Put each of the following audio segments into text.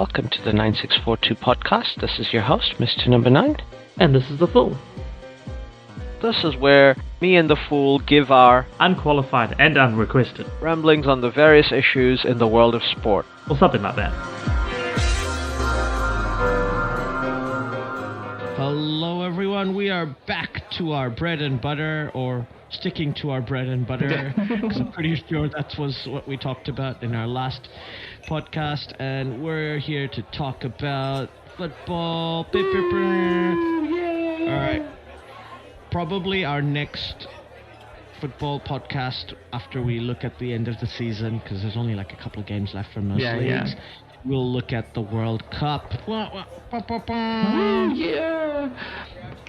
Welcome to the 9642 podcast. This is your host, Mr. NumberNine. And this is the Fool. This is where me and the Fool give our Unqualified and unrequested. ramblings on the various issues in the world of sport. Or something like that. Hello everyone, we are back to our bread and butter, or sticking to our bread and butter, because I'm pretty sure that was what we talked about in our last podcast, and we're here to talk about football. Alright, probably our next football podcast after we look at the end of the season, because there's only like a couple of games left for most leagues. We'll look at the World Cup. Yeah.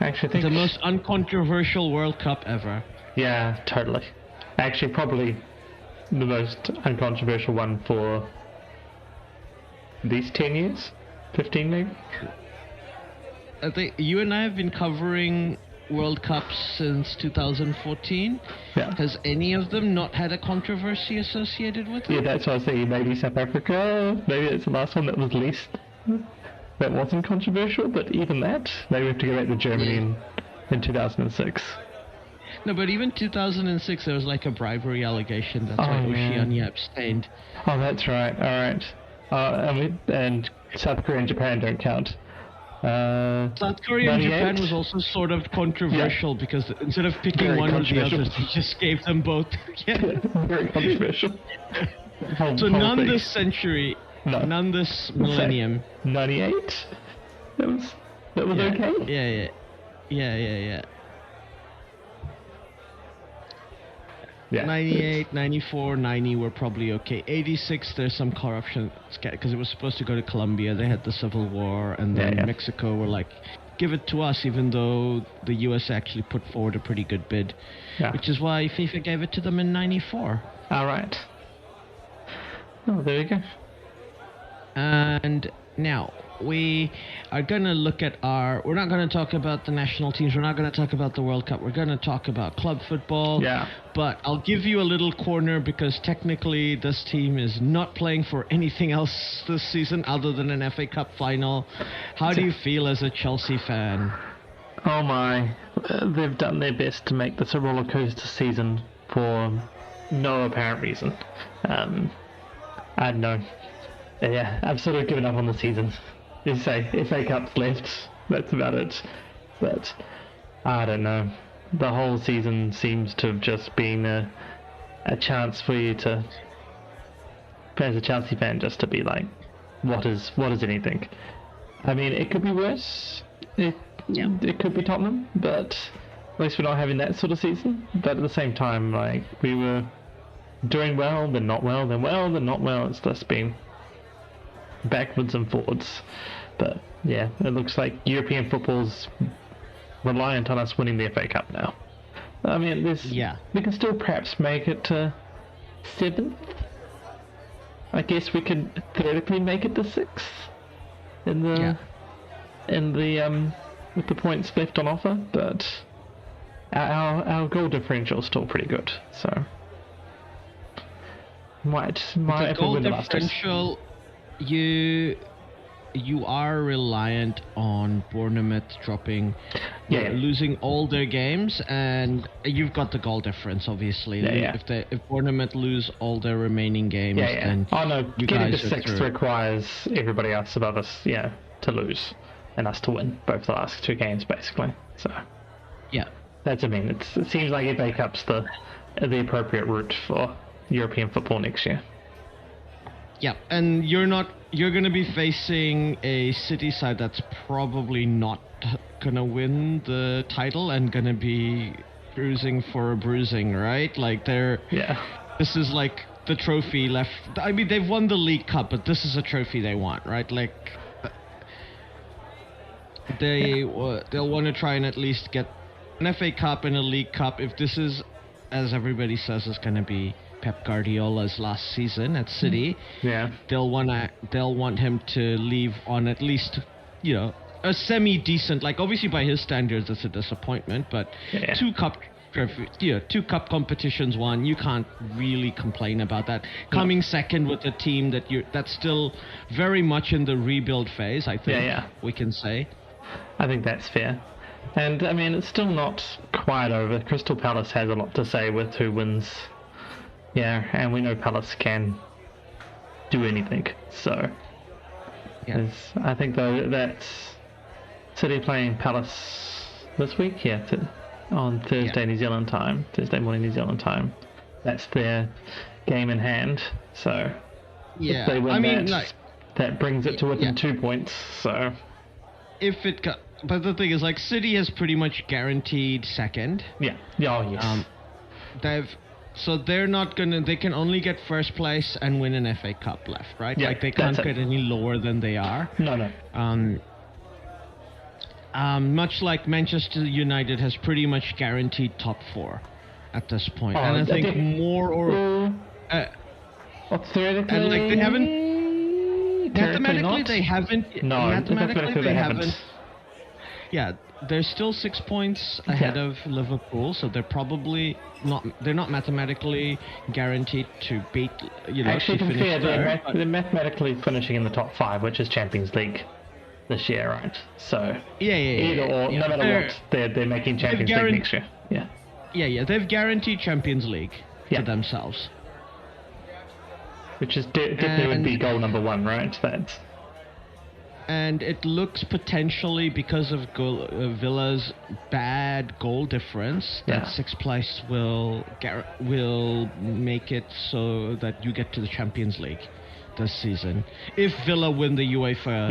Actually, I think The most uncontroversial World Cup ever. Yeah, totally. Actually, probably the most uncontroversial one for these 10 years? 15 maybe? I think you and I have been covering World Cups since 2014. Yeah. Has any of them not had a controversy associated with Yeah, it? that's what I was thinking. Maybe South Africa. Maybe it's the last one that was least. That wasn't controversial, but even that, maybe we have to go back to Germany in 2006. No, but even 2006, there was like a bribery allegation. That's why Oceania abstained. Oh, that's right. All right. And South Korea and Japan don't count. South Korea and 98? Japan was also sort of controversial because instead of picking Very one or the other, controversial. they just gave them both. Very controversial. So none this century, none this millennium. 98? That was okay? Yeah. Yeah. 98, 94, 90 were probably okay. 86, there's some corruption because it was supposed to go to Colombia. They had the Civil War, and then Mexico were like, give it to us, even though the US actually put forward a pretty good bid. Yeah. Which is why FIFA gave it to them in 94. All right. Oh, there we go. And now we are going to look at we're not going to talk about the national teams. We're not going to talk about the World Cup. We're going to talk about club football. Yeah. But I'll give you a little corner because technically this team is not playing for anything else this season other than an FA Cup final. How do you feel as a Chelsea fan? Oh my. They've done their best to make this a roller coaster season for no apparent reason. I don't know. Yeah, I've sort of given up on the season. You say FA Cup's left, that's about it. But I don't know. The whole season seems to have just been a chance for you to, as a Chelsea fan, just to be like, what is anything? I mean, it could be worse. It could be Tottenham, but at least we're not having that sort of season. But at the same time, like, we were doing well, then not well, then well, then not well. It's just been backwards and forwards. But yeah, it looks like European football's reliant on us winning the FA Cup now. I mean, we can still perhaps make it to 7th. I guess we could theoretically make it to 6th in the with the points left on offer, but our goal differential is still pretty good, so might The goal win the Masters. differential, you are reliant on Bournemouth dropping, losing all their games, and you've got the goal difference, obviously. If Bournemouth lose all their remaining games, then oh no, you getting guys to are 6th through. requires everybody else above us, to lose, and us to win both the last 2 games, basically. So that's it seems like FA Cup's the appropriate route for European football next year. Yeah, and you're going to be facing a City side that's probably not going to win the title and going to be cruising for a bruising, right? Like this is like the trophy left. I mean, they've won the League Cup, but this is a trophy they want, right? Like they'll want to try and at least get an FA Cup and a League Cup. If this is, as everybody says, is going to be Pep Guardiola's last season at City, they'll want him to leave on at least, a semi-decent, like obviously by his standards it's a disappointment, but trophy, 2 cup competitions won. You can't really complain about that. Coming second with a team that's still very much in the rebuild phase, I think we can say. I think that's fair. And I mean, it's still not quite over. Crystal Palace has a lot to say with 2 wins. Yeah, and we know Palace can do anything. So, I think though that City playing Palace this week, on Thursday New Zealand time, Thursday morning New Zealand time. That's their game in hand. So, if they win that brings it to within 2 points. So, but the thing is, like, City has pretty much guaranteed second. Yeah. Oh yes. They're not gonna. They can only get first place and win an FA Cup left, right? Yeah, like they can't get any lower than they are. No. Much like Manchester United has pretty much guaranteed top 4 at this point, and I think theoretically, and like they haven't. Mathematically, they haven't. No, mathematically they haven't. Yeah, they're still 6 points ahead of Liverpool, so they're probably not. They're not mathematically guaranteed to beat. Actually, to to be fair, third, they're mathematically finishing in the top 5, which is Champions League this year, right? So either or, no matter what, they're making Champions League next year. Yeah. They've guaranteed Champions League to themselves, which is definitely would be goal number 1, right? And it looks potentially, because of Villa's bad goal difference, that 6th place will make it so that you get to the Champions League this season. If Villa win the UEFA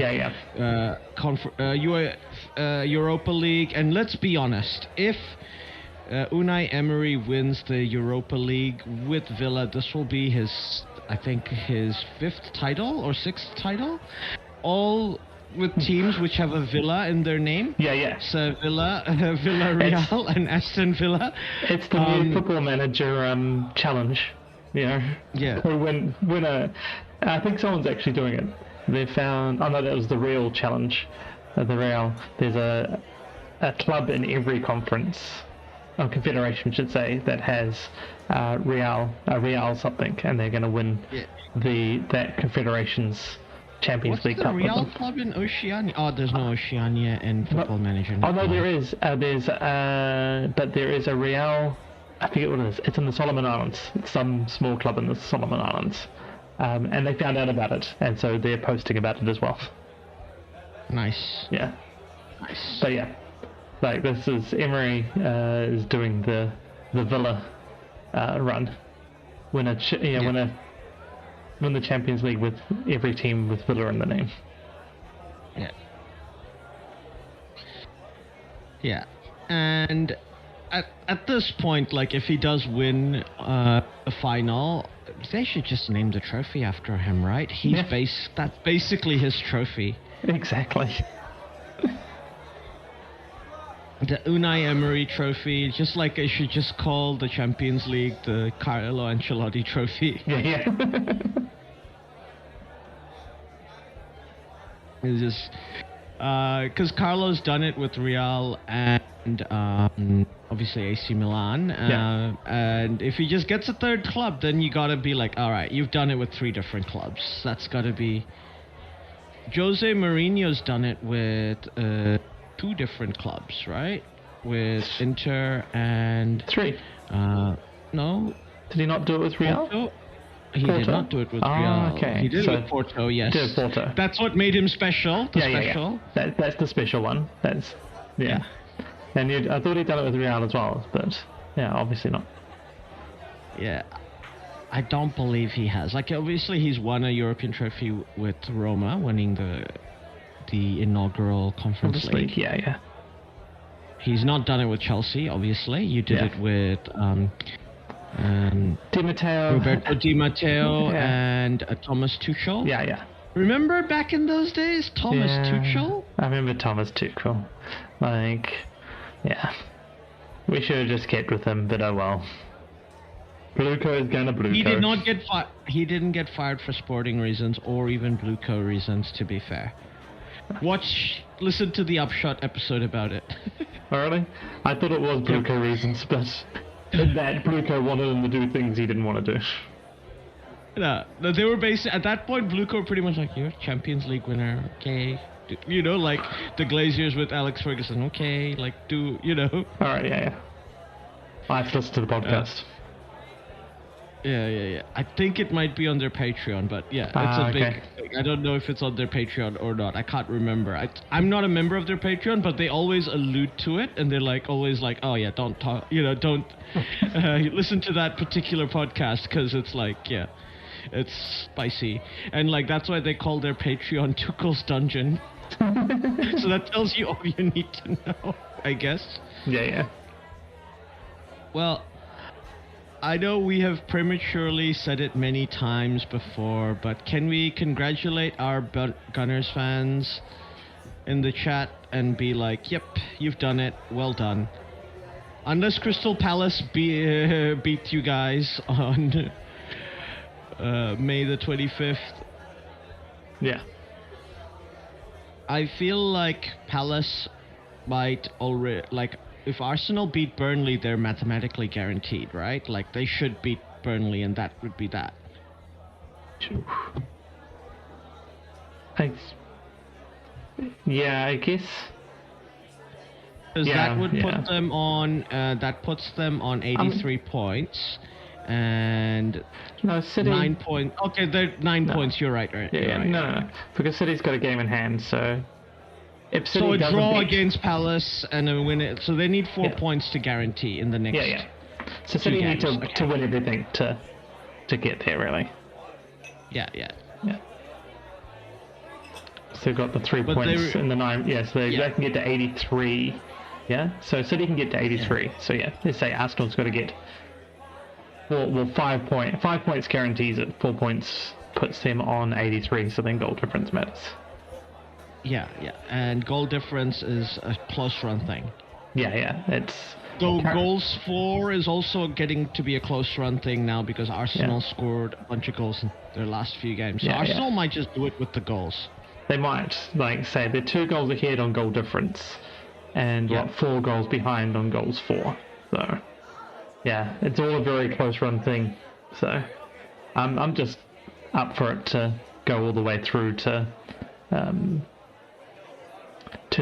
Europa League, and let's be honest, if Unai Emery wins the Europa League with Villa, this will be his 5th title or 6th title. All with teams which have a Villa in their name. So Villarreal and Aston Villa. It's the new Football Manager challenge. Win a. I think someone's actually doing it. They found. Oh no, that was the Real challenge. The Real. There's a club in every conference, or confederation, should say, that has Real something, and they're going to win that confederation's Champions League Cup. What's the Real club in Oceania? Oh, there's no Oceania in Football Manager. Oh no, there is. But there is a Real. I forget what it is. It's in the Solomon Islands. It's some small club in the Solomon Islands, and they found out about it, and so they're posting about it as well. Nice. Yeah. Nice. But like this is Emery is doing the Villa run. Win the Champions League with every team with Villa in the name. Yeah, and at this point, like, if he does win a final, they should just name the trophy after him, right? That's basically his trophy. Exactly. The Unai Emery Trophy, just like they should just call the Champions League the Carlo Ancelotti Trophy. Yeah. It's just because Carlo's done it with Real and obviously AC Milan. And if he just gets a 3rd club, then you gotta be like, all right, you've done it with 3 different clubs. That's gotta be. Jose Mourinho's done it with 2 different clubs, right? With Inter and 3. No. Did he not do it with Real? Porto? He did not do it with Real. Okay. He did it with Porto, yes. He did Porto. That's what made him special. Special. That's the special one. That's And I thought he'd done it with Real as well, but obviously not. Yeah. I don't believe he has. Like, obviously he's won a European trophy with Roma, winning the inaugural Conference League. Yeah. He's not done it with Chelsea, obviously. You did it with Di Matteo. Roberto Di Matteo and Thomas Tuchel. Yeah. Remember back in those days, Thomas Tuchel? I remember Thomas Tuchel. We should have just kept with him, but oh well. Blueco is gonna Blueco. He did not get He didn't get fired for sporting reasons or even Blueco reasons, to be fair. listen to the Upshot episode about it. Oh, really? I thought it was Blueco reasons, but that Blueco wanted him to do things he didn't want to do. No, they were basically at that point. Blueco were pretty much like, you're a Champions League winner, okay? You know, like the Glaziers with Alex Ferguson, okay? Like, you know? All right, yeah. I have to listen to the podcast. Yeah. I think it might be on their Patreon, but yeah, it's a big. I don't know if it's on their Patreon or not. I can't remember. I'm not a member of their Patreon, but they always allude to it, and they're like always like, oh yeah, don't talk, don't listen to that particular podcast because it's like, yeah, it's spicy, and like that's why they call their Patreon Tuchel's Dungeon. So that tells you all you need to know, I guess. Yeah. Well, I know we have prematurely said it many times before, but can we congratulate our Gunners fans in the chat and be like, yep, you've done it, well done. Unless Crystal Palace beat you guys on May the 25th. Yeah. I feel like Palace might already, like, if Arsenal beat Burnley, they're mathematically guaranteed, right? Like, they should beat Burnley, and that would be that. Yeah, I guess. Because that would put them on. That puts them on 83 points, and no, City 9 points. Okay, they're 9 points. You're right. Yeah, right. No, because City's got a game in hand, so. If City so a draw beat... against Palace and a win. So they need 4 points to guarantee in the next. Yeah. So City need to win everything to get there, really. Yeah. So they've got the 3 points in the 9. Yeah, so they can get to 83. Yeah. So City can get to 83. Yeah. So let's say Arsenal's got to get. Well, 5 points. 5 points guarantees it. 4 points puts them on 83. So then goal difference matters. Yeah, and goal difference is a close run thing. Yeah, it's... Goals for is also getting to be a close run thing now because Arsenal scored a bunch of goals in their last few games. So Arsenal might just do it with the goals. They might, like, say they're 2 goals ahead on goal difference and 4 goals behind on goals for. So, yeah, it's all a very close run thing. So, I'm just up for it to go all the way through to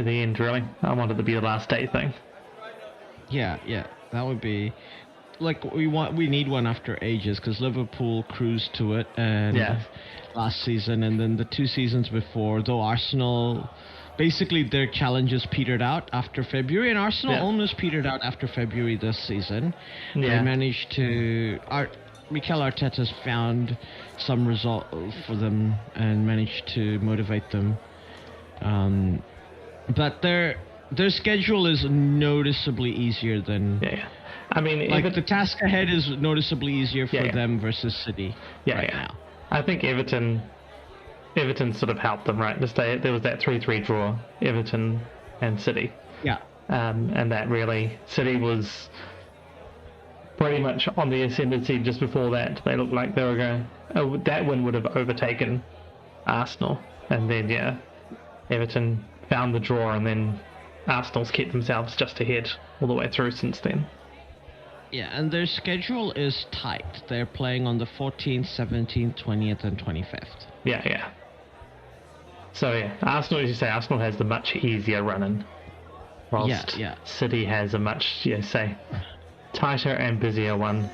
the end, really. I want it to be the last day thing. Yeah, that would be like we need one after ages because Liverpool cruised to it and last season, and then the 2 seasons before. Though Arsenal, basically their challenges petered out after February, and Arsenal almost petered out after February this season. Yeah. They managed to. Mikel Arteta's found some result for them and managed to motivate them. But their schedule is noticeably easier than... Yeah. I mean... Like, the task ahead is noticeably easier for them versus City now. I think Everton sort of helped them, right? There was that 3-3 draw, Everton and City. Yeah. And that really... City was pretty much on the ascendancy just before that. They looked like they were going... that win would have overtaken Arsenal. And then, Everton... found the draw, and then Arsenal's kept themselves just ahead all the way through since then. Yeah, and their schedule is tight. They're playing on the 14th, 17th, 20th, and 25th. Yeah. So, Arsenal, as you say, Arsenal has the much easier run-in, whilst City has a much, tighter and busier one.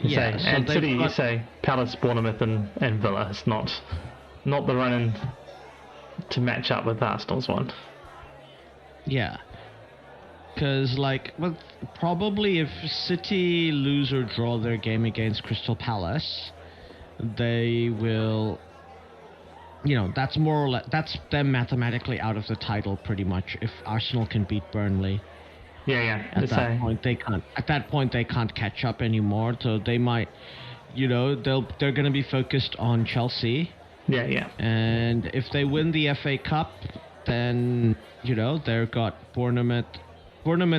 City, you say, Palace, Bournemouth, and Villa. It's not the run-in to match up with Arsenal's one. Yeah. Because, probably if City lose or draw their game against Crystal Palace, they will... that's more or less... That's them mathematically out of the title, pretty much, if Arsenal can beat Burnley. Yeah. At that point, they can't catch up anymore, so they might... they're going to be focused on Chelsea. Yeah. And if they win the FA Cup, then, they've got Bournemouth,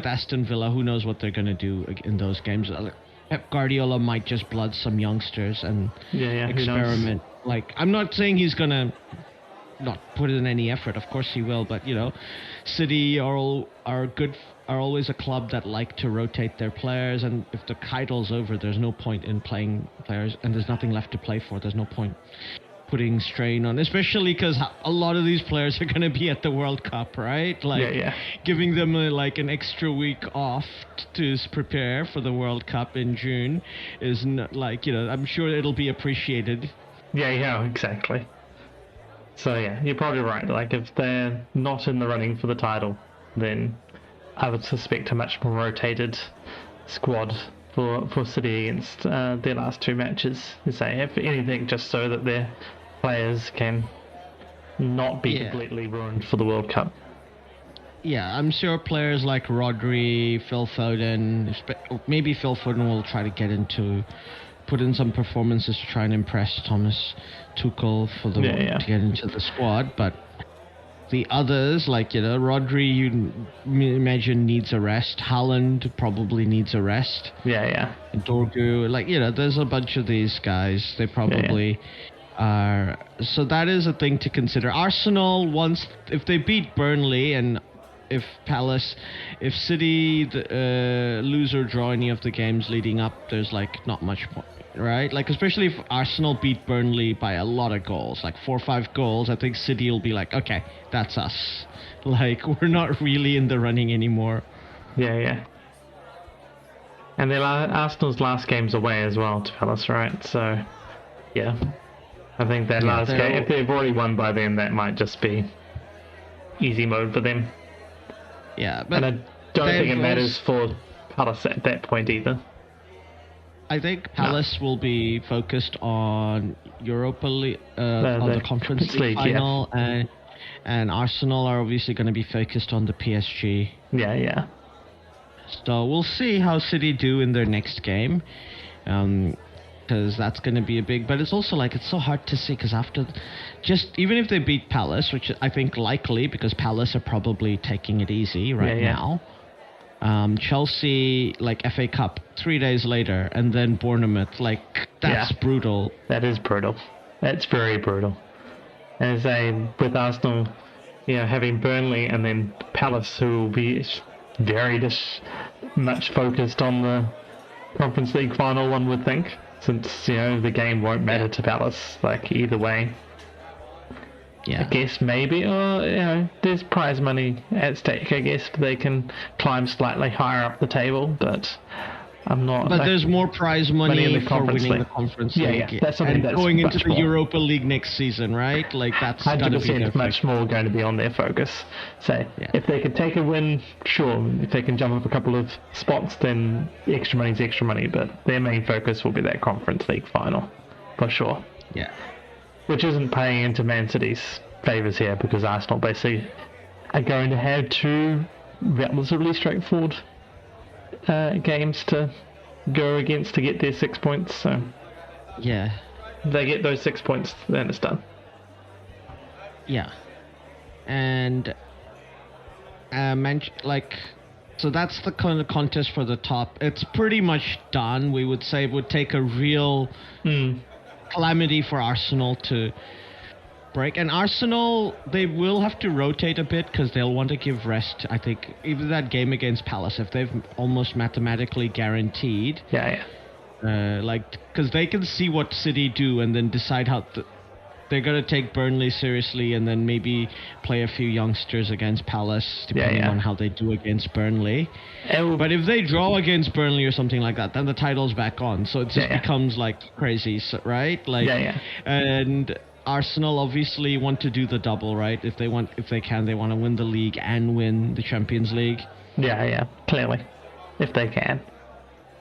Aston Villa. Who knows what they're going to do in those games. Pep Guardiola might just blood some youngsters and experiment. Like, I'm not saying he's going to not put in any effort. Of course he will, but City are always a club that like to rotate their players, and if the title's over, there's no point in playing players, and there's nothing left to play for. There's no point putting strain on, especially because a lot of these players are going to be at the World Cup, right? Giving them an extra week off to prepare for the World Cup in June is not, I'm sure it'll be appreciated. Yeah, exactly. So yeah, you're probably right. If they're not in the running for the title, then I would suspect a much more rotated squad for City against their last two matches. Say, if anything, just so that their players can not be completely ruined for the World Cup. Yeah, I'm sure players like Rodri, Phil Foden, maybe Phil Foden will try to put in some performances to try and impress Thomas Tuchel to get into the squad, but the others, Rodri, you imagine needs a rest. Haaland probably needs a rest. Yeah. Dorgu, there's a bunch of these guys. They probably are. So that is a thing to consider. Arsenal, if they beat Burnley and if City lose or draw any of the games leading up, there's not much more. Right, especially if Arsenal beat Burnley by a lot of goals, 4 or 5 goals, I think City will be okay, that's us. We're not really in the running anymore. Yeah. And Arsenal's last game's away as well to Palace, right? So, yeah, I think that last game, if they've already won by then, that might just be easy mode for them. Yeah, but and I don't think it matters for Palace at that point either. I think Palace will be focused on Europa League, on the Conference League final, and Arsenal are obviously going to be focused on the PSG. Yeah. So we'll see how City do in their next game, because that's going to be a big. But it's also it's so hard to see because even if they beat Palace, which I think likely because Palace are probably taking it easy now. Chelsea, FA Cup 3 days later, and then Bournemouth, that's brutal. That is brutal. That's very brutal. And as with Arsenal, having Burnley and then Palace, who will be very much focused on the Conference League final, one would think, since, the game won't matter to Palace, either way. Yeah. I guess maybe, or there's prize money at stake. I guess they can climb slightly higher up the table, but I'm not. But there's more prize money in the for winning the Conference League. Yeah, that's something that's going into the Europa League next season, right? That's 100% much more going to be on their focus. So if they could take a win, sure. If they can jump up a couple of spots, then extra money's extra money. But their main focus will be that Conference League final, for sure. Yeah. Which isn't playing into Man City's favours here, because Arsenal basically are going to have 2 relatively straightforward games to go against to get their 6 points. So yeah, if they get those 6 points, then it's done. Yeah, and so that's the kind of contest for the top. It's pretty much done. We would say it would take a real calamity for Arsenal to break. And Arsenal, they will have to rotate a bit because they'll want to give rest. I think even that game against Palace, if they've almost mathematically guaranteed. Because they can see what City do and then decide how they're going to take Burnley seriously and then maybe play a few youngsters against Palace, depending on how they do against Burnley. But if they draw against Burnley or something like that, then the title's back on. So it just becomes crazy, right? And Arsenal obviously want to do the double, right? If they can, they want to win the league and win the Champions League. Yeah, clearly, if they can.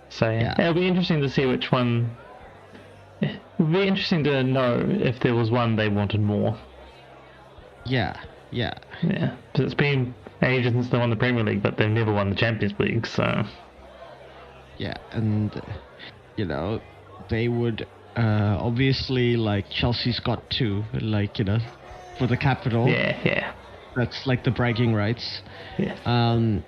So it'll be interesting to see which one. It would be interesting to know if there was one they wanted more. Yeah. Because it's been ages since they won the Premier League, but they've never won the Champions League, so. Yeah, and, they would, obviously, Chelsea's got 2, for the capital. Yeah. That's, the bragging rights. Yeah.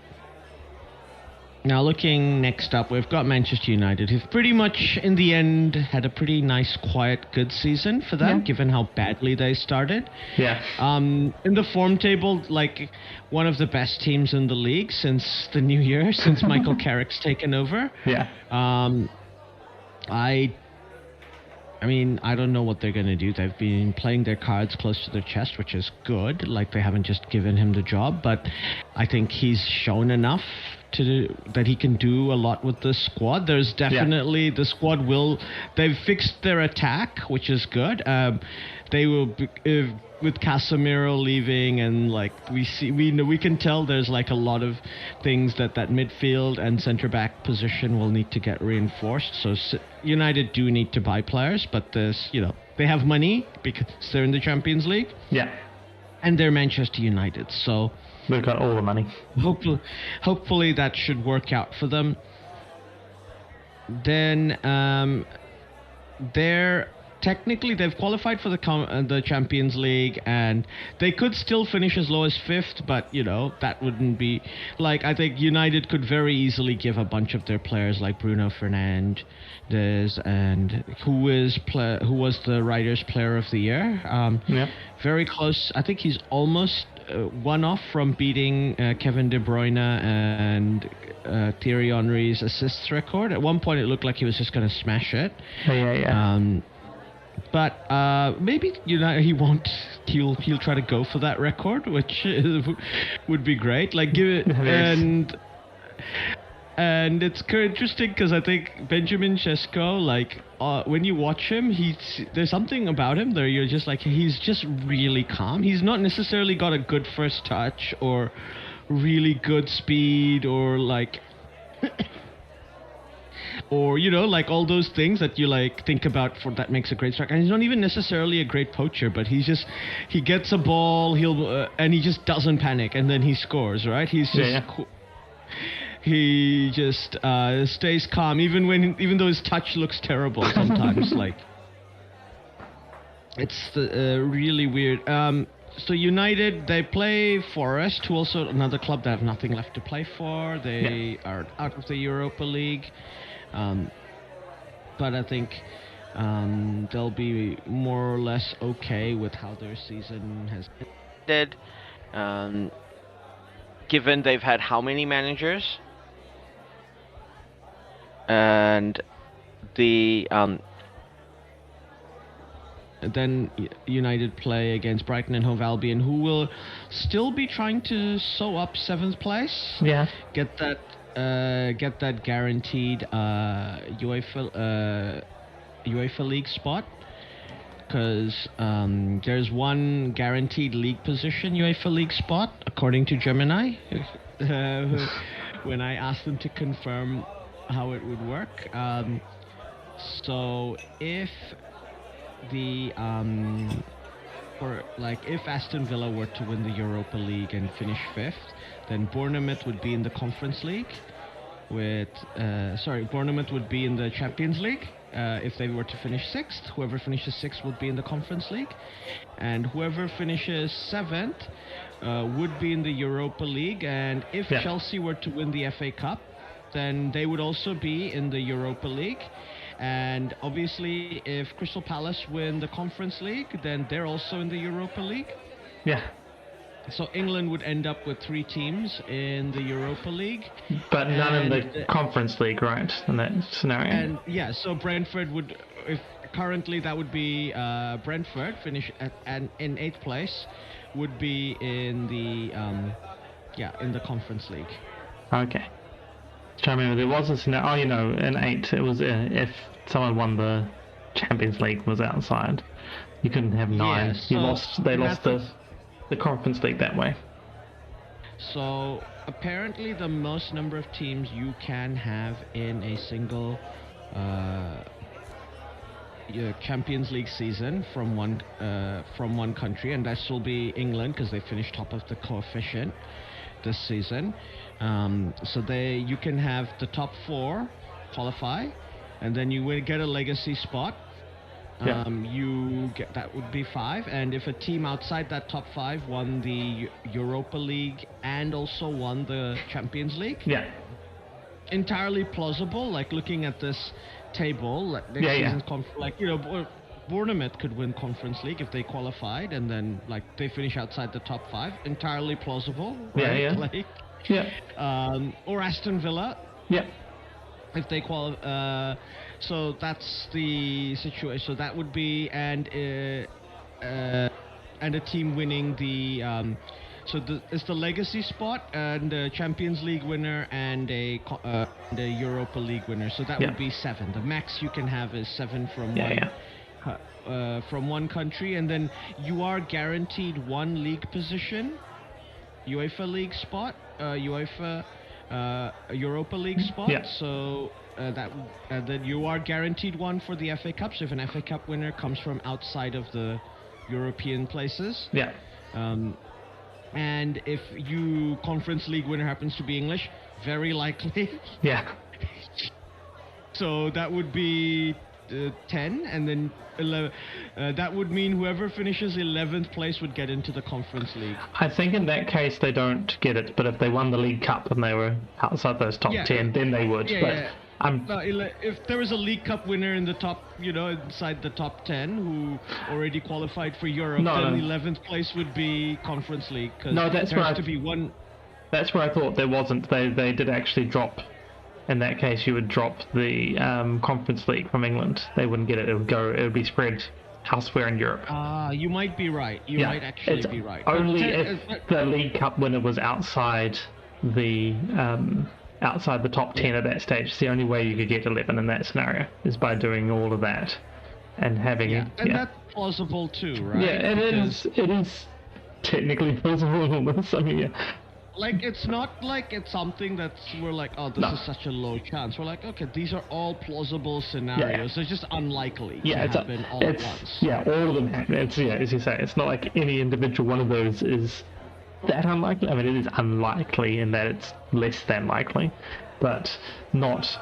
Now, looking next up, we've got Manchester United, who've pretty much, in the end, had a pretty nice, quiet, good season for them, given how badly they started. Yeah. In the form table, like, one of the best teams in the league since the new year, since Michael Carrick's taken over. Yeah. I mean, I don't know what they're going to do. They've been playing their cards close to their chest, which is good. Like, they haven't just given him the job, but I think he's shown enough that he can do a lot with the squad. There's definitely the squad they've fixed their attack, which is good. They will be, with Casemiro leaving, and like we can tell there's like a lot of things that midfield and centre back position will need to get reinforced. So United do need to buy players, but they have money because they're in the Champions League. Yeah. And they're Manchester United, so they've got all the money. Hopefully that should work out for them. Then they've qualified for the Champions League, and they could still finish as low as 5th, but that wouldn't be like, I think United could very easily give a bunch of their players like Bruno Fernandes and who was the Riders Player of the Year. Very close. I think he's almost one off from beating Kevin De Bruyne and Thierry Henry's assists record. At one point it looked like he was just going to smash it. But maybe he won't. He'll try to go for that record, which would be great. Like give it and it's kind of interesting because I think Benjamin Sesko, like when you watch him, there's something about him that you're just like, he's just really calm. He's not necessarily got a good first touch or really good speed or like. Or like all those things that you like think about that makes a great striker. And he's not even necessarily a great poacher, but he gets a ball, and he just doesn't panic, and then he scores. Right? He's just he just stays calm, even though his touch looks terrible sometimes. Like it's really weird. So United, they play Forest, who also another club that have nothing left to play for. They are out of the Europa League. But I think they'll be more or less okay with how their season has ended. Given they've had how many managers? And then United play against Brighton and Hove Albion, who will still be trying to sew up 7th place. Yeah. Get that guaranteed UEFA League spot, because there's one guaranteed league position, UEFA League spot, according to Gemini. When I asked them to confirm how it would work, so if if Aston Villa were to win the Europa League and finish 5th, then Bournemouth would be in the Conference League. Bournemouth would be in the Champions League. If they were to finish 6th, whoever finishes 6th would be in the Conference League, and whoever finishes 7th would be in the Europa League. And if Chelsea were to win the FA Cup, then they would also be in the Europa League. And obviously, if Crystal Palace win the Conference League, then they're also in the Europa League. Yeah. So England would end up with 3 teams in the Europa League. But none in the Conference League, right, in that scenario? And so Brentford would, currently that would be Brentford, finish in 8th place, would be in the Conference League. Okay. So I remember there was a scenario, in 8, it was if someone won the Champions League was outside. You couldn't have 9. Yeah, they lost the Conference League that way. So apparently the most number of teams you can have in a single Champions League season from one country, and this will be England because they finished top of the coefficient this season. So you can have the top 4 qualify, and then you will get a legacy spot. That would be 5, and if a team outside that top 5 won the Europa League and also won the Champions League, entirely plausible. Like looking at this table, like next season's like Bournemouth could win Conference League if they qualified, and then like they finish outside the top 5. Entirely plausible, right? Or Aston Villa. Yeah. If they qualify, so that's the situation. So that would be and a team winning the. It's the legacy spot and a Champions League winner and a Europa League winner. So that would be 7. The max you can have is 7 from from one country, and then you are guaranteed 1 league position, UEFA League spot, UEFA Europa League spot. So then you are guaranteed 1 for the FA Cup. So if an FA Cup winner comes from outside of the European places, and if you Conference League winner happens to be English, very likely. So that would be 10, and then 11, that would mean whoever finishes 11th place would get into the Conference League. I think in that case they don't get it, but if they won the League Cup and they were outside those top 10, then they would. If there was a League Cup winner in the top, inside the top 10 who already qualified for Europe, then 11th place would be Conference League. No, that's where to be one. That's where I thought there wasn't. They did actually drop. In that case, you would drop the Conference League from England. They wouldn't get it. It would be spread elsewhere in Europe. You might be right. You might actually be right. Only if the League Cup winner was outside the top 10 at that stage. It's the only way you could get 11 in that scenario is by doing all of that and having and that's plausible too, right? Yeah, it is technically plausible almost. I mean, like, it's not like it's something that's we're like, oh, this is such a low chance. We're like, okay, these are all plausible scenarios. They're just unlikely to happen all at once. Yeah, all of them happen. It's, as you say, it's not like any individual one of those is that unlikely. I mean, it is unlikely in that it's less than likely, but not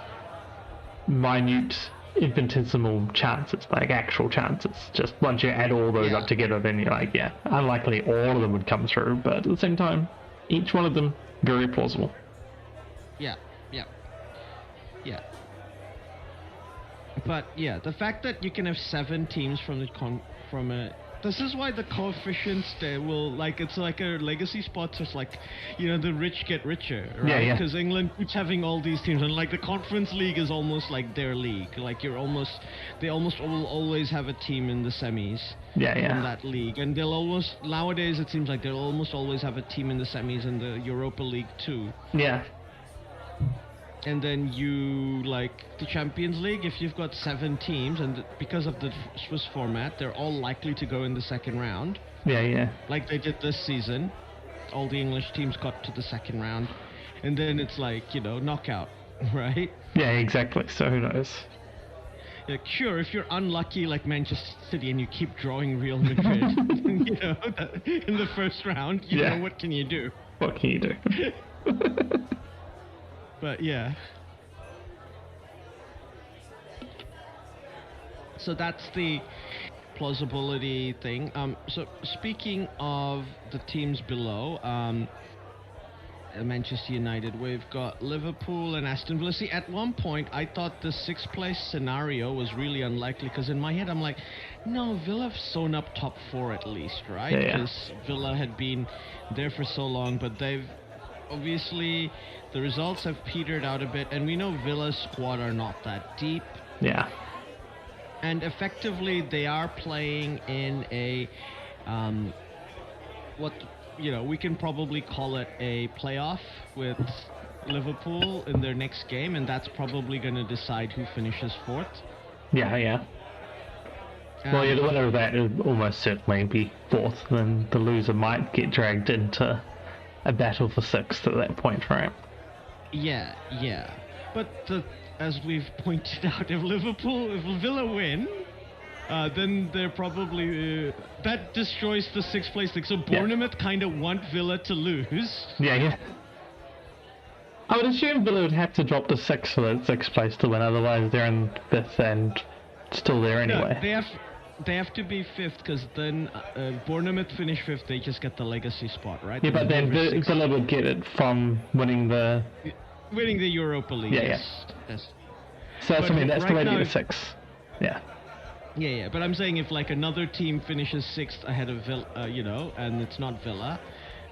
minute, infinitesimal chances, like actual chances. Just once you add all those up together, then you're like, unlikely all of them would come through, but at the same time, each one of them very plausible. But the fact that you can have 7 teams from this is why the coefficients will, like, it's like a legacy spot, just like, the rich get richer, right? Because England keeps having all these teams, and like the Conference League is almost like their league. Like they almost will always have a team in the semis from that league, and nowadays it seems like they'll almost always have a team in the semis in the Europa League too. And then the Champions League, if you've got 7 teams, and because of the Swiss format, they're all likely to go in the second round. Like they did this season. All the English teams got to the second round. And then it's like, knockout, right? Yeah, exactly. So who knows? Like, sure, if you're unlucky like Manchester City and you keep drawing Real Madrid, in the first round, what can you do? What can you do? But so that's the plausibility thing. So speaking of the teams below, Manchester United, we've got Liverpool and Aston Villa. See, at one point I thought the 6th place scenario was really unlikely, because in my head I'm like, no, Villa have sewn up top 4 at least, right? Because Villa had been there for so long, but they've obviously the results have petered out a bit, and we know Villa's squad are not that deep. And effectively they are playing in a we can probably call it a playoff with Liverpool in their next game, and that's probably going to decide who finishes 4th. Well, the winner of that will almost certainly be 4th, and the loser might get dragged into a battle for 6th at that point, right? But as we've pointed out, if Villa win, then they're probably that destroys the 6th place thing. So Bournemouth kind of want Villa to lose. I would assume Villa would have to drop to 6th for that 6th place to win. Otherwise, they're in 5th and still there anyway. No, they have to be 5th, because then Bournemouth finish 5th. They just get the legacy spot, right? But then Villa would get it from winning the Winning the Europa League. Yeah, yes. Yes. So that's But what I mean. That's right the way to now get if- 6. Yeah. Yeah. But I'm saying if like another team finishes 6th ahead of Villa, and it's not Villa,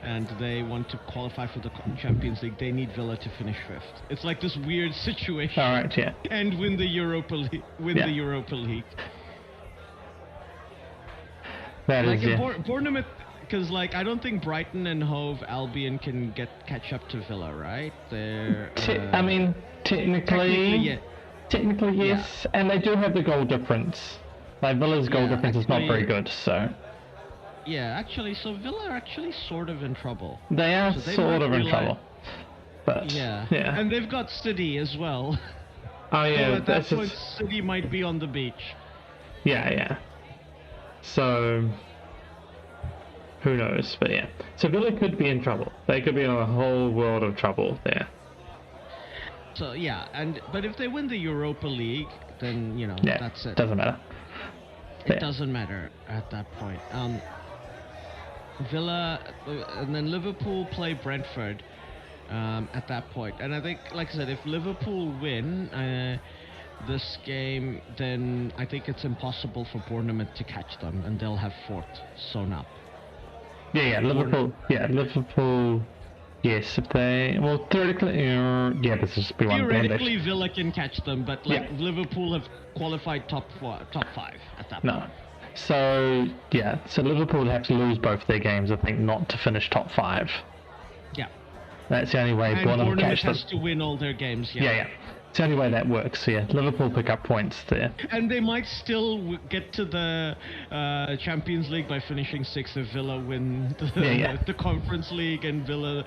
and they want to qualify for the Champions League, they need Villa to finish 5th. It's like this weird situation. All right. Yeah. And win the Europa League. Yeah. The Europa League. That Like is. Yeah. Bournemouth, because like I don't think Brighton and Hove Albion can catch up to Villa, right? They're. I mean, technically yeah. Technically, yes, and they do have the goal difference. Like Villa's goal difference is not very good, so Yeah, actually, so Villa are actually sort of in trouble. they are So they sort might of in rely- trouble. But Yeah. yeah. And they've got City as well. Oh So yeah, at that that's point, just City might be on the beach. yeah. So who knows? But yeah, so Villa could be in trouble. They could be in a whole world of trouble there. So yeah, but if they win the Europa League, then Yeah, that's it. doesn't matter. It Yeah. doesn't matter at that point. Villa and then Liverpool play Brentford at that point. And I think, like I said, if Liverpool win this game, then I think it's impossible for Bournemouth to catch them, and they'll have 4th sewn up. Yeah, Liverpool. Yeah, Liverpool. Yes, if they theoretically, yeah, this is be one Theoretically, Villa can catch them, but Yeah. Liverpool have qualified top 5 at that point. No. So yeah, so Liverpool would have to lose both their games, I think, not to finish top 5. Yeah. That's the only way And Bournemouth Bournemouth catch them. has to win all their games. Yeah. It's the only way that works. So yeah, Liverpool pick up points there. And they might still get to the Champions League by finishing 6th if Villa win the Conference League and Villa,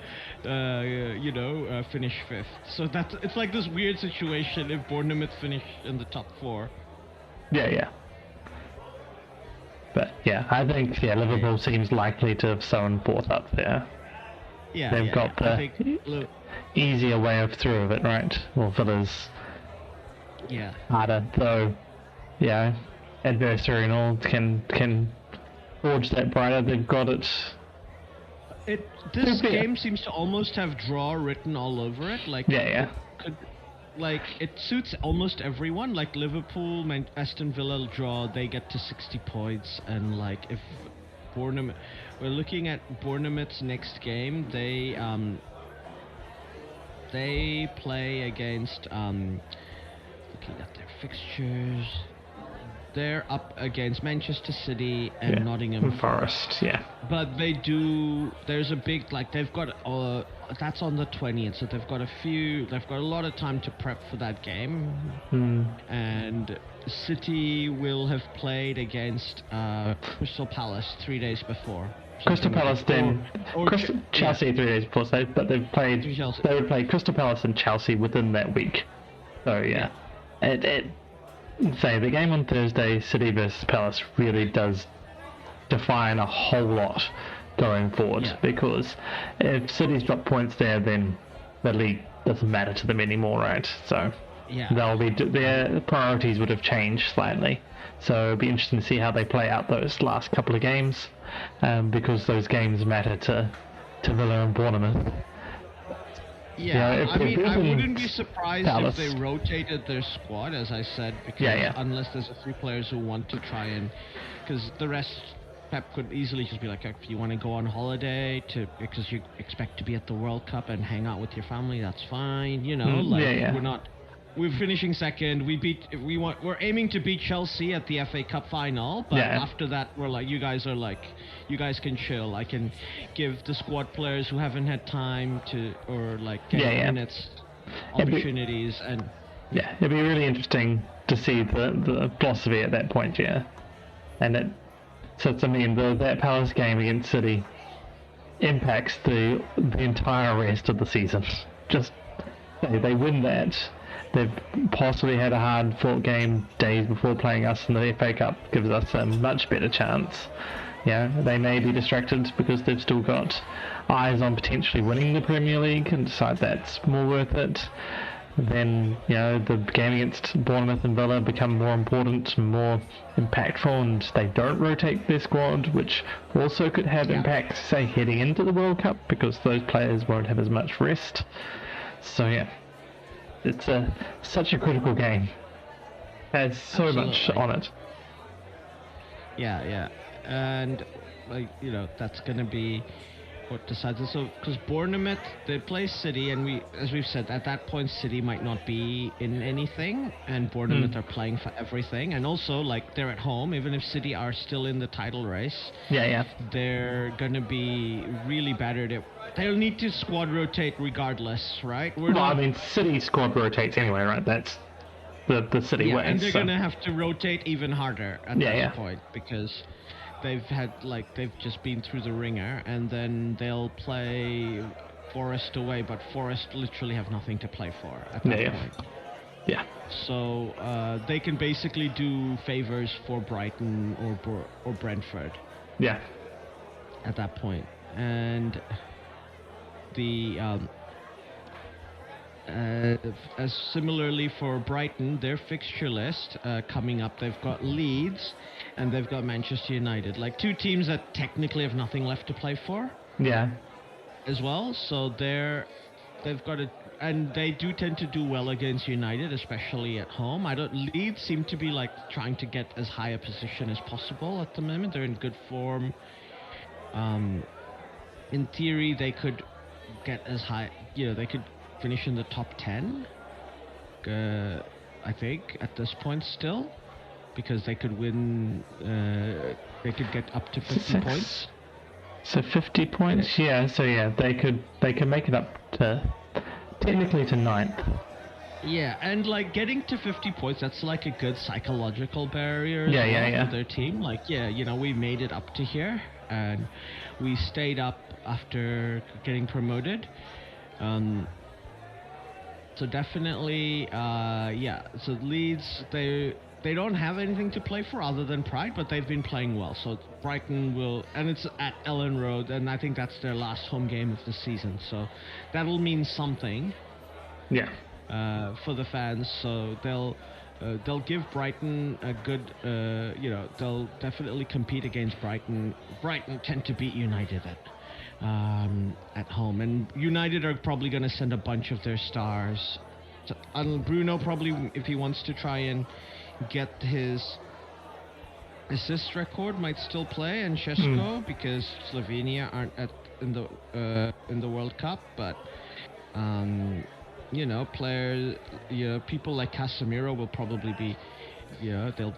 finish 5th. So it's like this weird situation if Bournemouth finish in the top 4. Yeah. But yeah, I think Liverpool seems likely to have sewn 4th up there. Yeah, They've got I the think, easier way of through of it, right? Well, Villa's yeah. harder, though. Yeah, adversary and all can forge that brighter. They've got it. This game seems to almost have draw written all over it. Like it suits almost everyone. Like Liverpool, Aston Villa draw, they get to 60 points, and like if Bournemouth, we're looking at Bournemouth's next game. They play against looking at their fixtures. They're up against Manchester City and Nottingham Forest. Yeah. But there's a big, like, they've got, that's on the 20th, so they've got a lot of time to prep for that game. And City will have played against Crystal Palace 3 days before. Crystal Palace then, Chelsea 3 days before, but they would play Crystal Palace and Chelsea within that week. So yeah. Say the game on Thursday, City versus Palace, really does define a whole lot going forward, because if City's drop points there, then the league doesn't matter to them anymore, right? So their priorities would have changed slightly. So it'll be interesting to see how they play out those last couple of games, because those games matter to Villa and Bournemouth. Yeah, I mean, I wouldn't be surprised if they rotated their squad, as I said, because unless there's a few players who want to try and, because the rest, Pep could easily just be like, if you want to go on holiday because you expect to be at the World Cup and hang out with your family, that's fine, we're finishing second. We're aiming to beat Chelsea at the FA Cup final, but after that, we're like, you guys can chill. I can give the squad players who haven't had time to, or like get minutes, opportunities, and it'd be really interesting to see the philosophy at that point, and that Palace game against City impacts the entire rest of the season. Just they win that. They've possibly had a hard-fought game days before playing us in the FA Cup. Gives us a much better chance. They may be distracted because they've still got eyes on potentially winning the Premier League and decide that's more worth it. Then, the game against Bournemouth and Villa become more important and more impactful, and they don't rotate their squad, which also could have impact, say, heading into the World Cup, because those players won't have as much rest. So It's such a critical game. Has so much on it. Yeah, and that's gonna be what decides it. So, because Bournemouth, they play City, and as we've said, at that point, City might not be in anything, and Bournemouth are playing for everything. And also, they're at home, even if City are still in the title race. Yeah. They're gonna be really battered. They'll need to squad rotate regardless, right? I mean, City squad rotates anyway, right? That's the City way. And they're gonna have to rotate even harder at that point, because they've just been through the ringer, and then they'll play Forest away, but Forest literally have nothing to play for at that point. Yeah. So they can basically do favors for Brighton or Brentford. Yeah. At that point, and the as similarly for Brighton, their fixture list coming up, they've got Leeds and they've got Manchester United, two teams that technically have nothing left to play for. Yeah. As well, so they've got and they do tend to do well against United, especially at home. Leeds seem to be trying to get as high a position as possible at the moment. They're in good form. In theory, they could get as high, they could finish in the top 10, I think, at this point still, because they could win, they could get up to 50 points. So 50 points, they could make it up to, technically to 9th. Yeah, and getting to 50 points, that's a good psychological barrier for their team. We made it up to here, and we stayed up after getting promoted. So definitely, so Leeds, they don't have anything to play for other than pride, but they've been playing well. So Brighton will, and it's at Ellen Road, and I think that's their last home game of the season. So that'll mean something. Yeah. For the fans. So they'll give Brighton a good, they'll definitely compete against Brighton. Brighton tend to beat United at home, and United are probably going to send a bunch of their stars. Bruno probably, if he wants to try and get his assist record, might still play, and Šeško because Slovenia aren't in the World Cup, but players, people like Casemiro will probably be, they'll.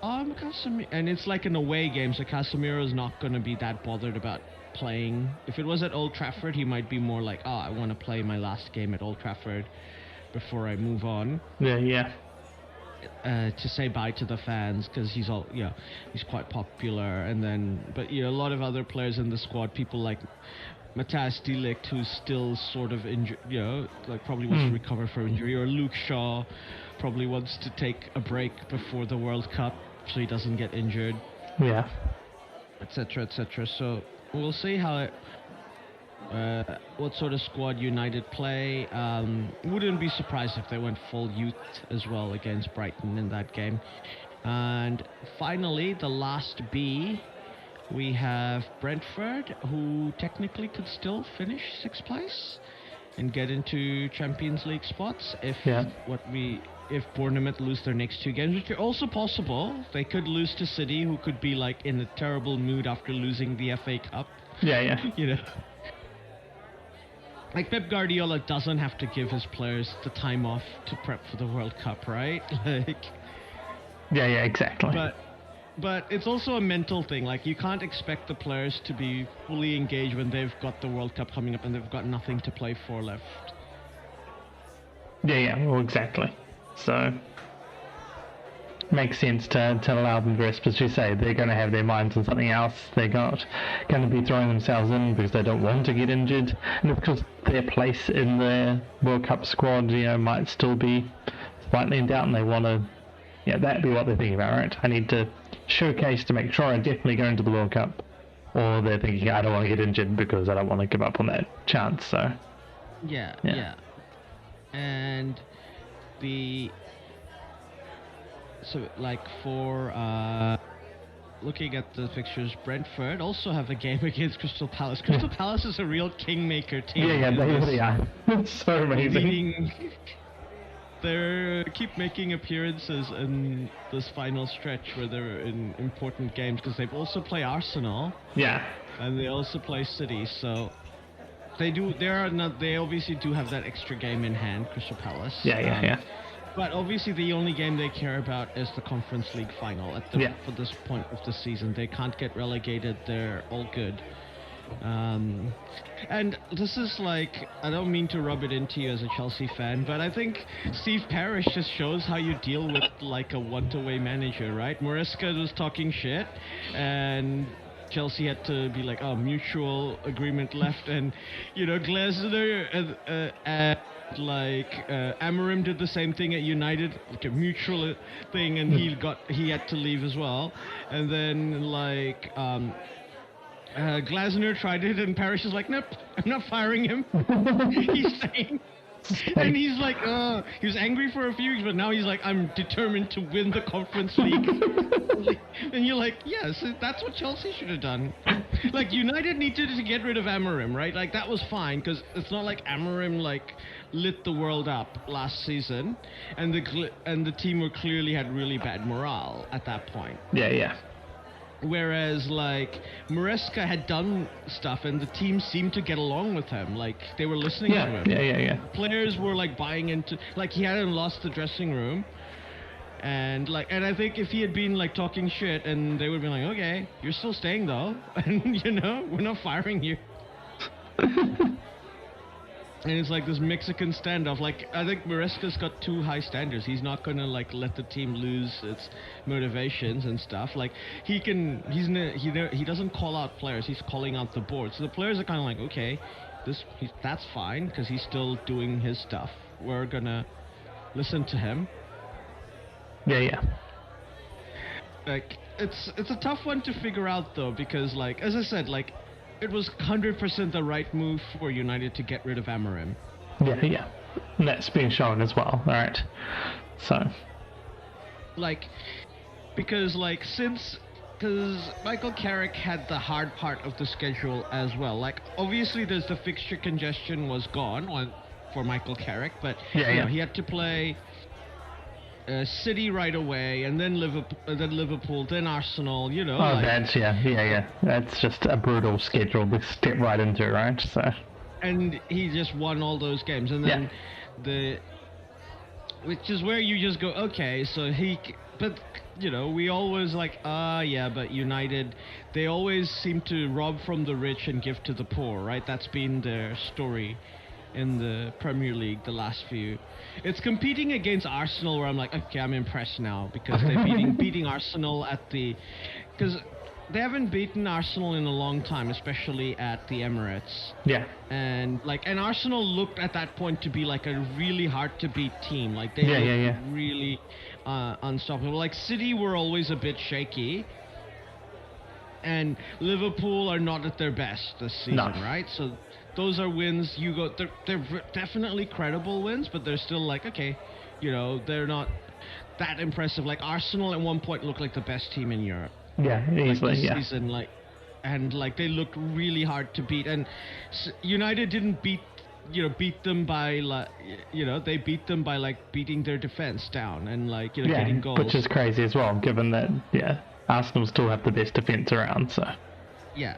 Casemiro, and it's an away game, so Casemiro is not going to be that bothered about playing. If it was at Old Trafford, he might be more I want to play my last game at Old Trafford before I move on. Yeah. To say bye to the fans, because he's quite popular, but a lot of other players in the squad, people like Matthijs de Ligt, who's still sort of injured, probably wants to recover from injury, or Luke Shaw probably wants to take a break before the World Cup so he doesn't get injured. Yeah. Etc. So we'll see how what sort of squad United play. Wouldn't be surprised if they went full youth as well against Brighton in that game. And finally, the last B, we have Brentford, who technically could still finish 6th place and get into Champions League spots if Bournemouth lose their next 2 games, which are also possible. They could lose to City, who could be in a terrible mood after losing the FA Cup. Yeah. Pep Guardiola doesn't have to give his players the time off to prep for the World Cup, right? Yeah, exactly. But it's also a mental thing. You can't expect the players to be fully engaged when they've got the World Cup coming up and they've got nothing to play for left. Yeah, well, exactly. So, makes sense to allow them to rest, but as you say, they're going to have their minds on something else. They're not going to be throwing themselves in because they don't want to get injured, and because their place in the World Cup squad, might still be slightly in doubt, and they want to, that'd be what they're thinking about, right? I need to showcase to make sure I definitely go into the World Cup, or they're thinking I don't want to get injured because I don't want to give up on that chance. So yeah. And for looking at the fixtures, Brentford also have a game against Crystal Palace. Crystal Palace is a real kingmaker team. Yeah, they really are. It's so amazing. they keep making appearances in this final stretch where they're in important games because they also play Arsenal. Yeah. And they also play City, so they do. They obviously do have that extra game in hand, Crystal Palace. Yeah. But obviously, the only game they care about is the Conference League final for this point of the season. They can't get relegated. They're all good. And this is like, I don't mean to rub it into you as a Chelsea fan, but I think Steve Parish just shows how you deal with like a one-to-way manager, right? Maresca was talking shit, and Chelsea had to be like, oh, mutual agreement left, and Glasner Amorim did the same thing at United, like a mutual thing, and he had to leave as well, and then Glasner tried it, and Parish is like, nope, I'm not firing him. He's saying. And he's like, he was angry for a few weeks, but now he's like, I'm determined to win the Conference League. And you're like, yes, that's what Chelsea should have done. Like, United needed to get rid of Amorim, right? Like, that was fine, because it's not like Amorim, lit the world up last season, and the team clearly had really bad morale at that point. Yeah. Whereas, Maresca had done stuff, and the team seemed to get along with him. Like, they were listening to him. Yeah. Players were, buying into... he hadn't lost the dressing room. And, and I think if he had been, talking shit, and they would have been like, okay, you're still staying, though. And, we're not firing you. And it's like this Mexican standoff. I think Maresca's got too high standards. He's not gonna let the team lose its motivations and stuff. He doesn't call out players. He's calling out the board. So the players are kind of like, okay, that's fine because he's still doing his stuff. We're gonna listen to him. Yeah. It's a tough one to figure out though, because as I said, it was 100% the right move for United to get rid of Amorim. Yeah. And that's been shown as well, alright. So. Because Michael Carrick had the hard part of the schedule as well. Obviously there's the fixture congestion was gone for Michael Carrick, but he had to play City right away, and then Liverpool, then Arsenal. That's that's just a brutal schedule to step right into, right? So. And he just won all those games, and then which is where you just go, okay, so we always but United, they always seem to rob from the rich and give to the poor, right? That's been their story in the Premier League the last few. It's competing against Arsenal where I'm like, okay, I'm impressed now because they're beating Arsenal because they haven't beaten Arsenal in a long time, especially at the Emirates. Yeah. And Arsenal looked at that point to be a really hard to beat team. They looked really unstoppable. City were always a bit shaky. And Liverpool are not at their best this season, right? So those are wins. They're definitely credible wins, but they're still okay, they're not that impressive. Arsenal at one point looked like the best team in Europe. Yeah, easily. This season, and they looked really hard to beat. And United didn't beat them by they beat them by beating their defense down and getting goals, which is crazy as well, given that Arsenal still have the best defense around. So. Yeah.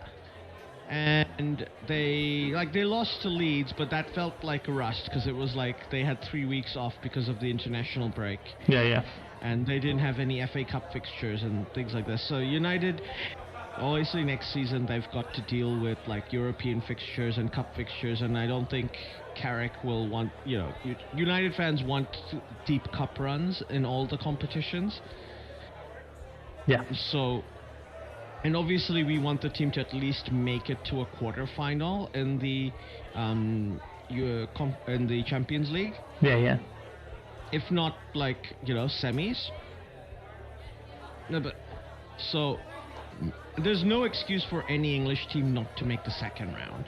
And they lost to Leeds, but that felt like a rust because it was they had 3 weeks off because of the international break. Yeah. And they didn't have any FA Cup fixtures and things like this. So United, obviously next season they've got to deal with European fixtures and cup fixtures, and I don't think Carrick will want, United fans want deep cup runs in all the competitions. Yeah. So. And obviously, we want the team to at least make it to a quarterfinal in the Champions League. Yeah. If not, semis. No, but so there's no excuse for any English team not to make the second round.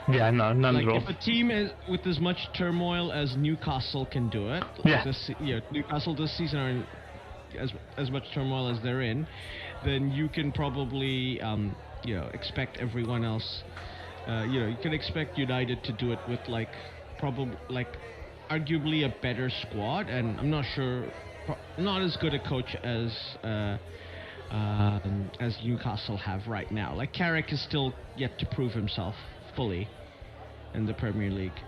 Yeah, no, none at all. If a team is with as much turmoil as Newcastle can do it, Newcastle this season are in as much turmoil as they're in, then you can probably expect everyone else. You can expect United to do it with arguably a better squad, and I'm not sure, not as good a coach as Newcastle have right now. Like Carrick is still yet to prove himself fully in the Premier League.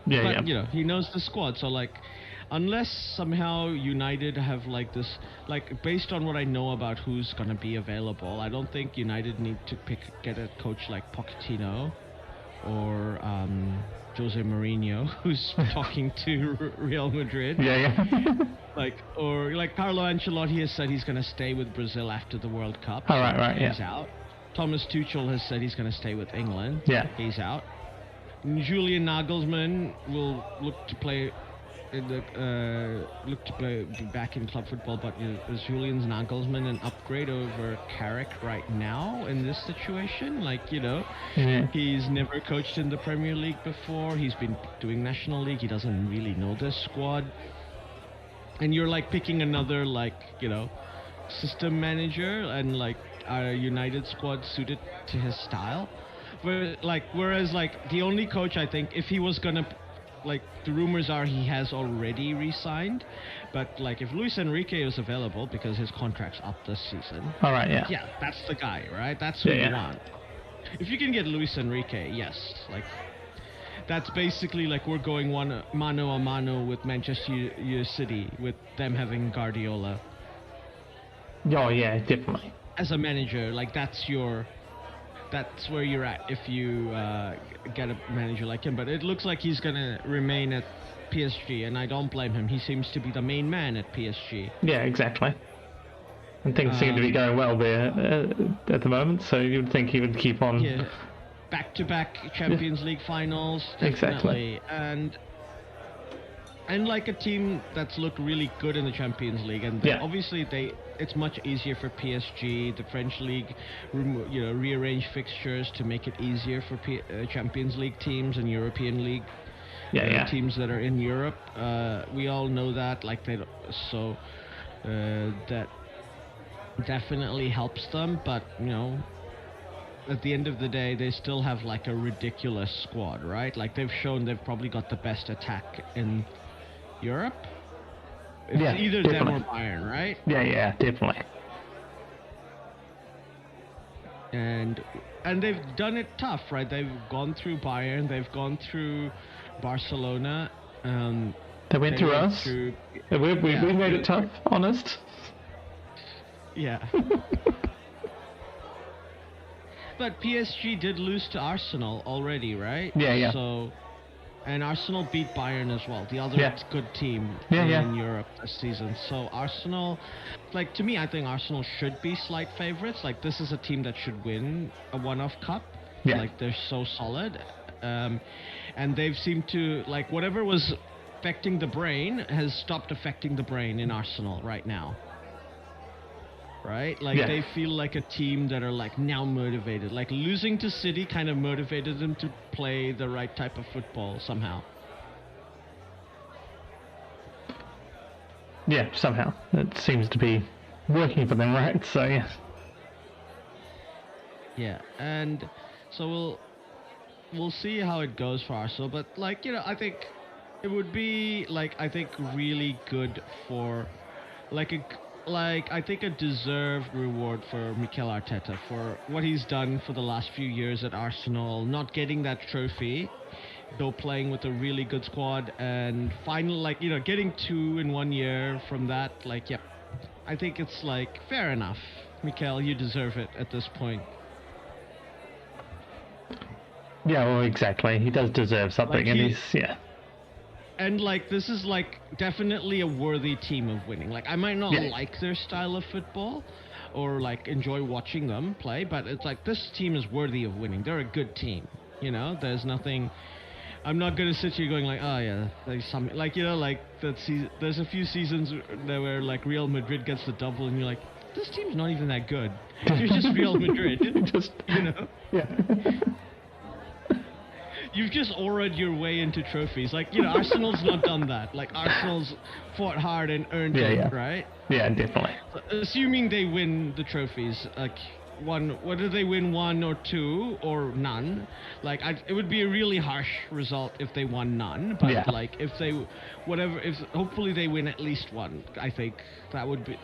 Yeah, But you know, he knows the squad, so like, unless somehow United have like this, like based on what I know about who's gonna be available, I don't think United need to get a coach like Pochettino or Jose Mourinho, who's talking to Real Madrid. Yeah. Or Carlo Ancelotti has said he's gonna stay with Brazil after the World Cup. Oh, right, He's out. Thomas Tuchel has said he's gonna stay with England. Yeah. He's out. Julian Nagelsmann will look to play be back in club football, but is Julian Nagelsmann an upgrade over Carrick right now in this situation? Like, you know, he's never coached in the Premier League before. He's been doing National League. He doesn't really know this squad. And you're like picking another, like, you know, system manager, and like our United squad suited to his style. Whereas the only coach, I think, if he was gonna, like, the rumors are he has already re-signed, but like if Luis Enrique is available because his contract's up this season. All right, yeah. Yeah, that's the guy, right? That's who you want. If you can get Luis Enrique, yes, like that's basically like we're going one mano a mano with Manchester City, with them having Guardiola. Oh yeah, definitely. As a manager, like that's where you're at if you get a manager like him. But it looks like he's gonna remain at PSG, and I don't blame him. He seems to be the main man at PSG. Yeah, exactly. And things seem to be going well there at the moment, so you'd think he would keep on. Yeah, back-to-back Champions League finals, definitely. Exactly. And like a team that's looked really good in the Champions League, and obviously it's much easier for PSG, the French league, rearrange fixtures to make it easier for Champions League teams and European League teams that are in Europe. We all know that, that definitely helps them, but you know, at the end of the day, they still have like a ridiculous squad, right? Like they've shown they've probably got the best attack in Europe. It's either them or Bayern, right? Yeah, definitely. And they've done it tough, right? They've gone through Bayern, they've gone through Barcelona. They went through us. We made it tough, honest. Yeah. But PSG did lose to Arsenal already, right? Yeah. So, and Arsenal beat Bayern as well, the other good team in Europe this season. So Arsenal, like, to me, I think Arsenal should be slight favorites. Like, this is a team that should win a one-off cup. Yeah. Like, they're so solid. And they've seemed to, like, whatever was affecting the brain has stopped affecting the brain in Arsenal right now. Right? Like, they feel like a team that are, like, now motivated. Like, losing to City kind of motivated them to play the right type of football somehow. Yeah, somehow. It seems to be working for them, right? So, yeah. Yeah, and so we'll see how it goes for Arsenal. But, like, you know, I think it would be, like, I think really good for, I think a deserved reward for Mikel Arteta for what he's done for the last few years at Arsenal, not getting that trophy, though playing with a really good squad, and finally, like, you know, getting 2 in 1 year from that. Like, yep, I think it's like fair enough. Mikel, you deserve it at this point. Yeah, well, exactly. He does deserve something, like, and he's And, like, this is, like, definitely a worthy team of winning. Like, I might not like their style of football or, like, enjoy watching them play, but it's like, this team is worthy of winning. They're a good team, you know? There's nothing... I'm not going to sit here going, like, oh, yeah, there's some... Like, you know, like, there's a few seasons where, like, Real Madrid gets the double, and you're like, this team's not even that good. You're just Real Madrid, you know? Yeah. You've just auraed your way into trophies. Like, you know, Arsenal's not done that. Like, Arsenal's fought hard and earned it, right? Yeah, definitely. Assuming they win the trophies, like, whether they win one or two or none. Like, it would be a really harsh result if they won none. But like, if hopefully they win at least one. I think that would be.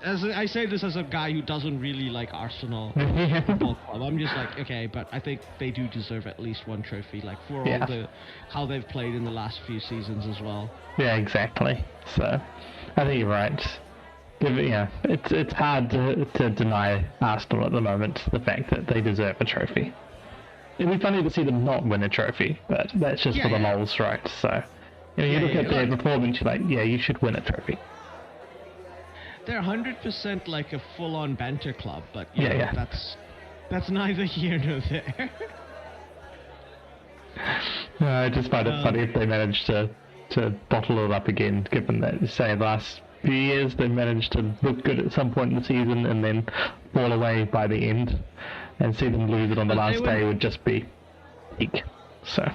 As I say this as a guy who doesn't really like Arsenal Football Club, I'm just like, okay, but I think they do deserve at least one trophy, like for all how they've played in the last few seasons as well. Yeah, exactly. So, I think you're right. It's hard to deny Arsenal at the moment the fact that they deserve a trophy. It'd be funny to see them not win a trophy, but that's just for the lols, right? So, you look at their performance, you're like, yeah, you should win a trophy. They're 100% like a full-on banter club, but you know, that's neither here nor there. I just find it funny if they manage to bottle it up again, given that, say, last few years they managed to look good at some point in the season and then fall away by the end, and see them lose it on the last day would just be peak. So.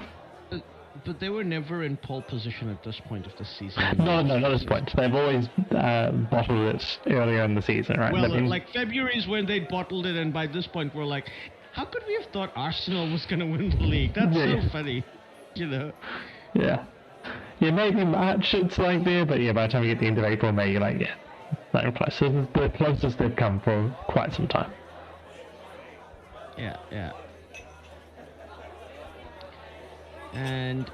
But they were never in pole position at this point of the season. No, not at this point. They've always bottled it earlier in the season, right? Well, like February is when they bottled it, and by this point we're like, how could we have thought Arsenal was going to win the league? That's so funny, you know? Yeah. Yeah, maybe March it's like there, but by the time you get to the end of April, May, you're like, not close. This is the closest they've come for quite some time. Yeah. And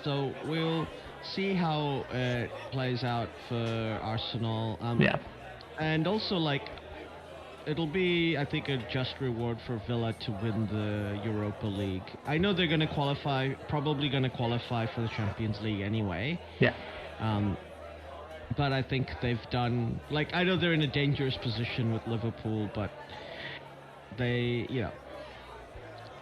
so we'll see how it plays out for Arsenal. And also, like, it'll be, I think, a just reward for Villa to win the Europa League. I know they're going to probably going to qualify for the Champions League anyway. Yeah. But I think they've done, like, I know they're in a dangerous position with Liverpool, but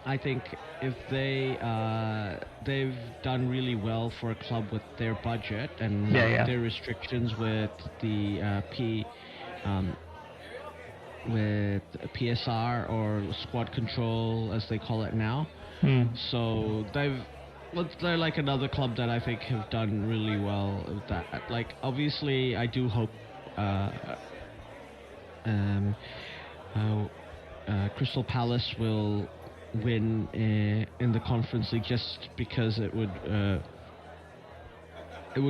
I think if they've done really well for a club with their budget and their restrictions with the with PSR or squad control as they call it now. So they're like another club that I think have done really well with that. Like, obviously I do hope Crystal Palace will win in the Conference League, just because it would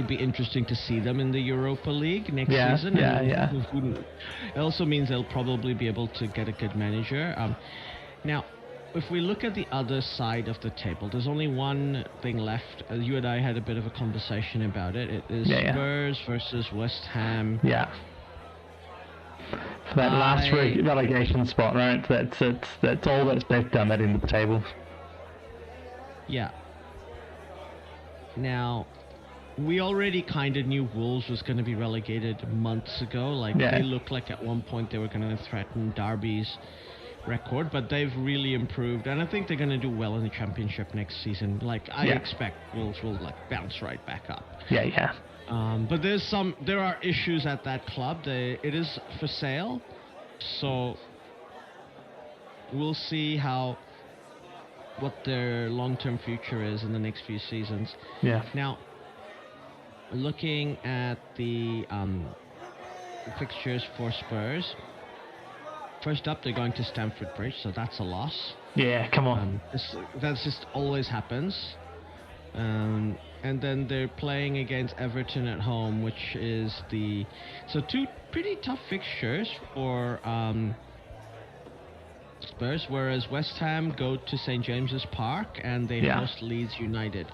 be interesting to see them in the Europa League next season. It also means they'll probably be able to get a good manager. Now, if we look at the other side of the table, there's only one thing left. You and I had a bit of a conversation about it. It is Spurs versus West Ham. Yeah. For that last relegation spot, right? That's all that's left down that end of the table. Yeah. Now, we already kind of knew Wolves was going to be relegated months ago. Like, they looked like at one point they were going to threaten Derby's record, but they've really improved, and I think they're going to do well in the Championship next season. Like, I expect Wolves will like bounce right back up. Yeah. But there are issues at that club. It is for sale, so we'll see what their long-term future is in the next few seasons. Yeah. Now, looking at the fixtures for Spurs, first up they're going to Stamford Bridge, so that's a loss. Yeah, come on. That's just always happens. And then they're playing against Everton at home, which is two pretty tough fixtures for Spurs, whereas West Ham go to St. James's Park and they host Leeds United.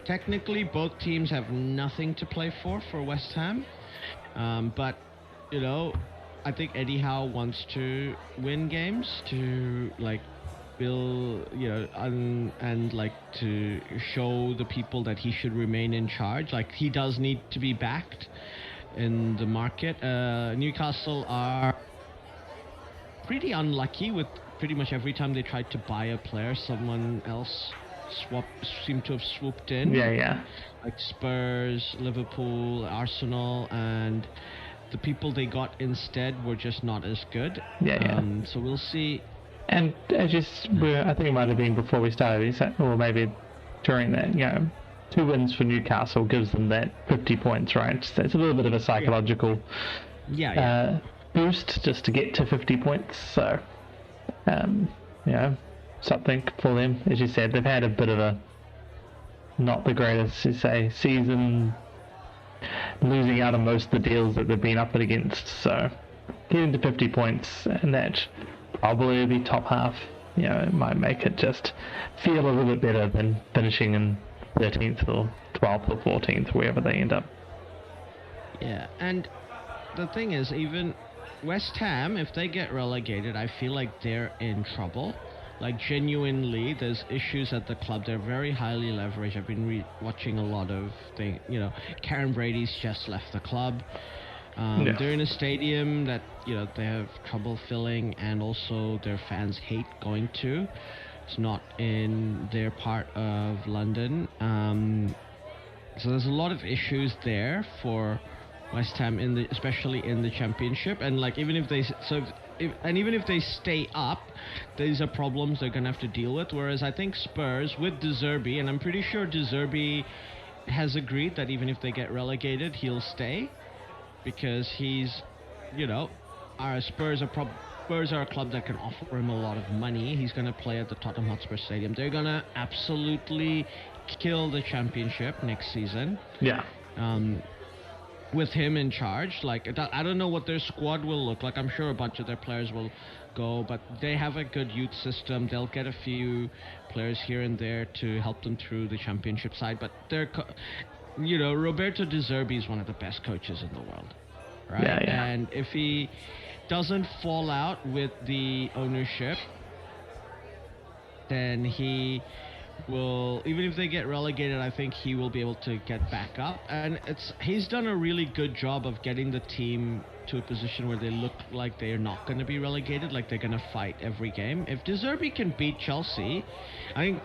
Technically, both teams have nothing to play for West Ham, but I think Eddie Howe wants to win games to build, and like to show the people that he should remain in charge. Like, he does need to be backed in the market. Newcastle are pretty unlucky with pretty much every time they tried to buy a player, someone else seemed to have swooped in. Yeah. Like Spurs, Liverpool, Arsenal, and the people they got instead were just not as good. So we'll see. And I think it might have been before we started, or maybe during that, 2 wins for Newcastle gives them that 50 points, right? So it's a little bit of a psychological boost just to get to 50 points. So, something for them. As you said, they've had a bit of a not the greatest, you say, season, losing out on most of the deals that they've been up against. So, getting to 50 points, and that probably be top half. It might make it just feel a little bit better than finishing in 13th or 12th or 14th, wherever they end up. Yeah, and the thing is, even West Ham, if they get relegated, I feel like they're in trouble. Like, genuinely, there's issues at the club. They're very highly leveraged. I've been watching a lot of things. Karen Brady's just left the club. They're in a stadium that, they have trouble filling, and also their fans hate going to. It's not in their part of London. So there's a lot of issues there for West Ham, especially in the Championship. And like, even if they stay up, these are problems they're gonna have to deal with. Whereas I think Spurs with De Zerbi, and I'm pretty sure De Zerbi has agreed that even if they get relegated, he'll stay, because he's, our Spurs are a club that can offer him a lot of money. He's gonna play at the Tottenham Hotspur Stadium. They're gonna absolutely kill the Championship next season. Yeah. With him in charge. Like, I don't know what their squad will look like. I'm sure a bunch of their players will go, but they have a good youth system. They'll get a few players here and there to help them through the Championship side, but they're, Roberto De Zerbi is one of the best coaches in the world, right? Yeah. And if he doesn't fall out with the ownership, then he will, even if they get relegated, I think he will be able to get back up. And he's done a really good job of getting the team to a position where they look like they're not going to be relegated, like they're going to fight every game. If De Zerbi can beat Chelsea, I think,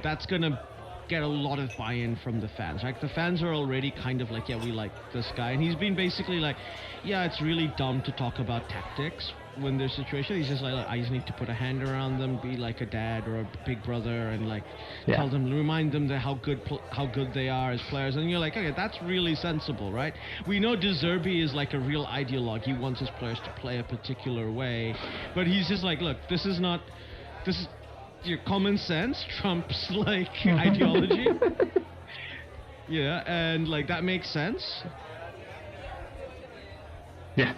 that's going to get a lot of buy-in from the fans. Like, the fans are already kind of like, yeah, we like this guy. And he's been basically like, yeah, it's really dumb to talk about tactics when there's situation. He's just like, I just need to put a hand around them, be like a dad or a big brother, and tell them, remind them that how good they are as players. And you're like, okay, that's really sensible, right? We know De Zerbi is like a real ideologue. He wants his players to play a particular way, but he's just like, look, this is your common sense trumps like ideology. Yeah, and like that makes sense. Yeah.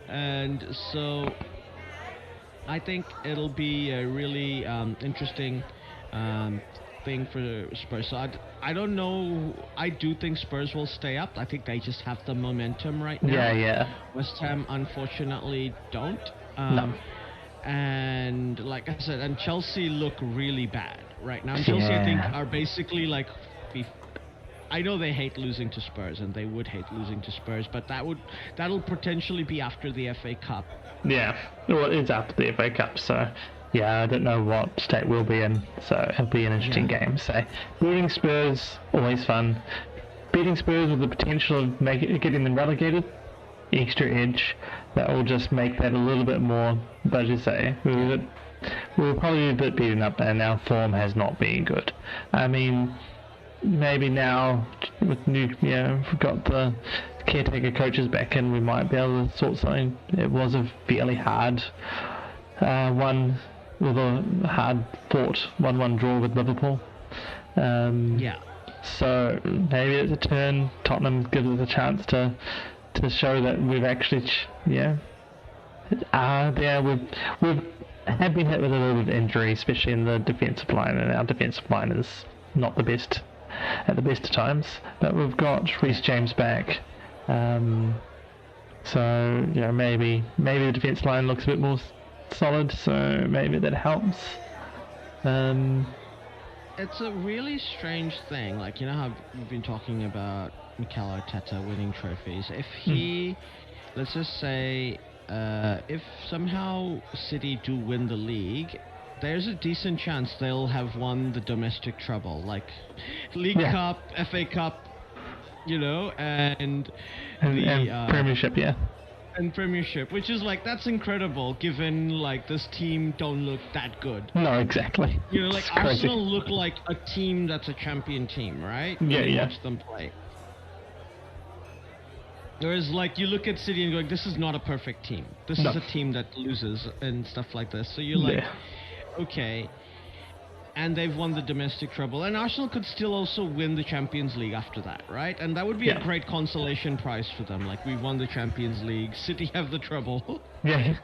And so I think it'll be a really interesting thing for Spurs. So I don't know. I do think Spurs will stay up. I think they just have the momentum right now. Yeah. West Ham, unfortunately, don't. No. And like I said, and Chelsea look really bad right now. And Chelsea, I think, are basically like, I know they hate losing to Spurs, and they would hate losing to Spurs, but that'll potentially be after the FA Cup. Yeah, well, it's after the FA Cup, so yeah, I don't know what state we'll be in, so it'll be an interesting game. So, beating Spurs, always fun. Beating Spurs with the potential of getting them relegated, extra edge, that will just make that a little bit more, but as you say, we're probably a bit beaten up, and our form has not been good. I mean, maybe now with we've got the caretaker coaches back in, we might be able to sort something. It was a fairly hard one, with a hard-fought 1-1 draw with Liverpool. So maybe it's a turn. Tottenham gives us a chance to show that we've actually, we've have been hit with a little bit of injury, especially in the defensive line, and our defensive line is not the best at the best of times, but we've got Reece James back, so maybe the defense line looks a bit more solid, so maybe that helps. It's a really strange thing, like, how we've been talking about Mikel Arteta winning trophies. If he, let's just say, if somehow City do win the league, there's a decent chance they'll have won the domestic treble, like League Cup, FA Cup, and Premiership, and Premiership, which is like, that's incredible given like this team don't look that good. No, exactly. Like Arsenal look like a team that's a champion team, right? Yeah. Watch them play. Whereas, like, you look at City and go, like, this is not a perfect team. This is a team that loses and stuff like this. So you're like, okay. And they've won the domestic treble. And Arsenal could still also win the Champions League after that, right? And that would be a great consolation prize for them. Like, we've won the Champions League. City have the treble. Yeah.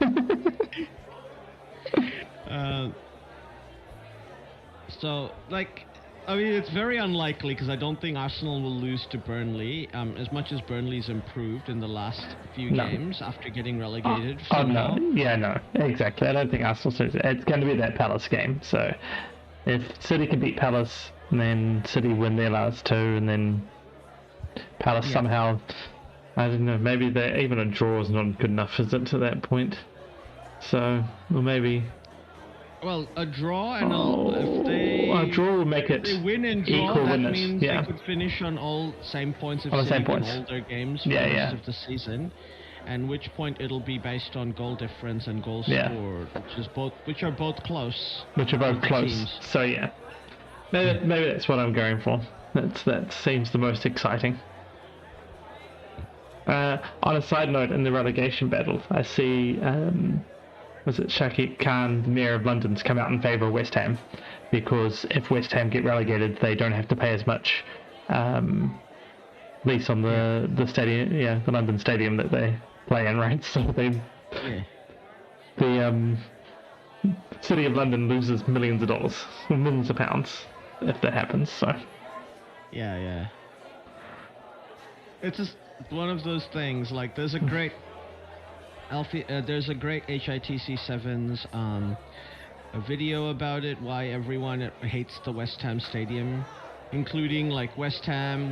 So, like... I mean, it's very unlikely because I don't think Arsenal will lose to Burnley, as much as Burnley's improved in the last few games after getting relegated. No. Yeah, no. Exactly. I don't think Arsenal's lose. It's going to be that Palace game. So if City can beat Palace, and then City win their last two, and then Palace somehow, I don't know, maybe even a draw is not good enough, is it, to that point? So, or maybe... Well, a draw and a draw will make it if they win and draw, equal that winners. means they could finish on all same points if City can hold their games for the rest of the season. And which point it'll be based on goal difference and goals scored, which are both close. Which are both close. Teams. So yeah, maybe that's what I'm going for. That seems the most exciting. On a side note, in the relegation battle, I see. Was it Shakib Khan, the Mayor of London's come out in favour of West Ham, because if West Ham get relegated, they don't have to pay as much lease on the stadium, the London stadium that they play in, right? So the City of London loses millions of dollars, or millions of pounds, if that happens. So it's just one of those things. Like, there's a great there's a great HITC Sevens a video about it, why everyone hates the West Ham stadium, including like West Ham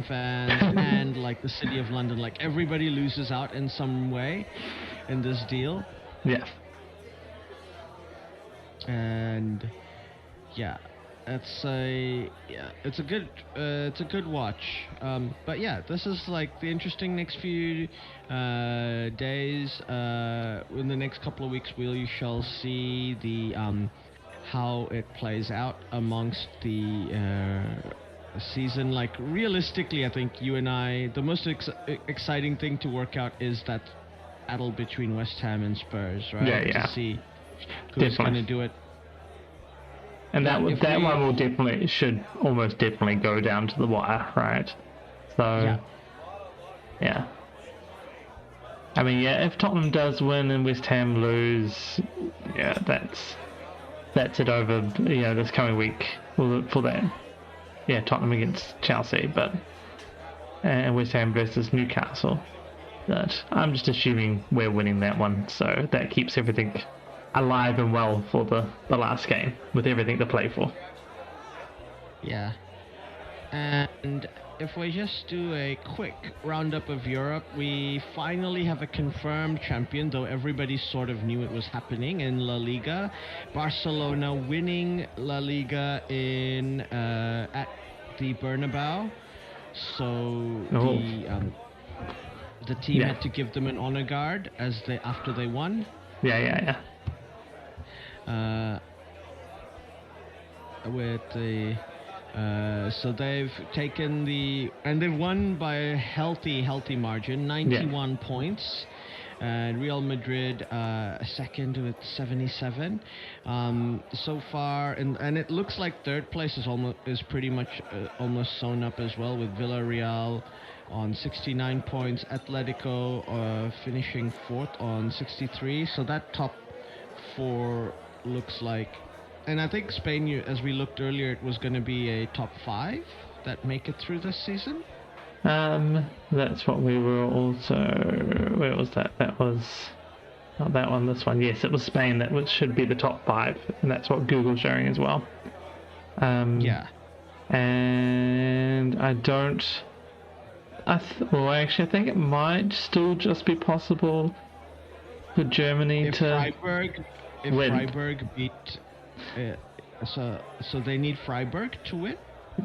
fans and like the City of London. Like, everybody loses out in some way in this deal. Yeah. And it's a good watch. But yeah, this is like the interesting next few days. In the next couple of weeks, we shall see the how it plays out amongst the season. Like, realistically, I think you and I, the most exciting thing to work out is that battle between West Ham and Spurs, right? Yeah. To see who's going to do it. And that one should almost definitely go down to the wire, right? So, yeah. I mean, if Tottenham does win and West Ham lose, that's it over, this coming week for that. Yeah, Tottenham against Chelsea, and West Ham versus Newcastle. But I'm just assuming we're winning that one, so that keeps everything alive and well for the last game, with everything to play for. Yeah. And if we just do a quick roundup of Europe, we finally have a confirmed champion, though everybody sort of knew it was happening, in La Liga. Barcelona winning La Liga at the Bernabeu. So the team had to give them an honor guard after they won. Yeah. So they've taken and they've won by a healthy margin, 91 points. Real Madrid second with 77 so far, and it looks like third place is pretty much almost sewn up as well, with Villarreal on 69 points, Atletico finishing fourth on 63. So that top four looks like, and I think Spain, as we looked earlier, it was going to be a top 5 that make it through this season. That's what we were also. Where was that? That was not that one. This one. Yes, it was Spain. That should be the top 5, and that's what Google's showing as well. Yeah. And I don't. Actually, I think it might still just be possible for Germany to win. Freiburg beat, so they need Freiburg to win.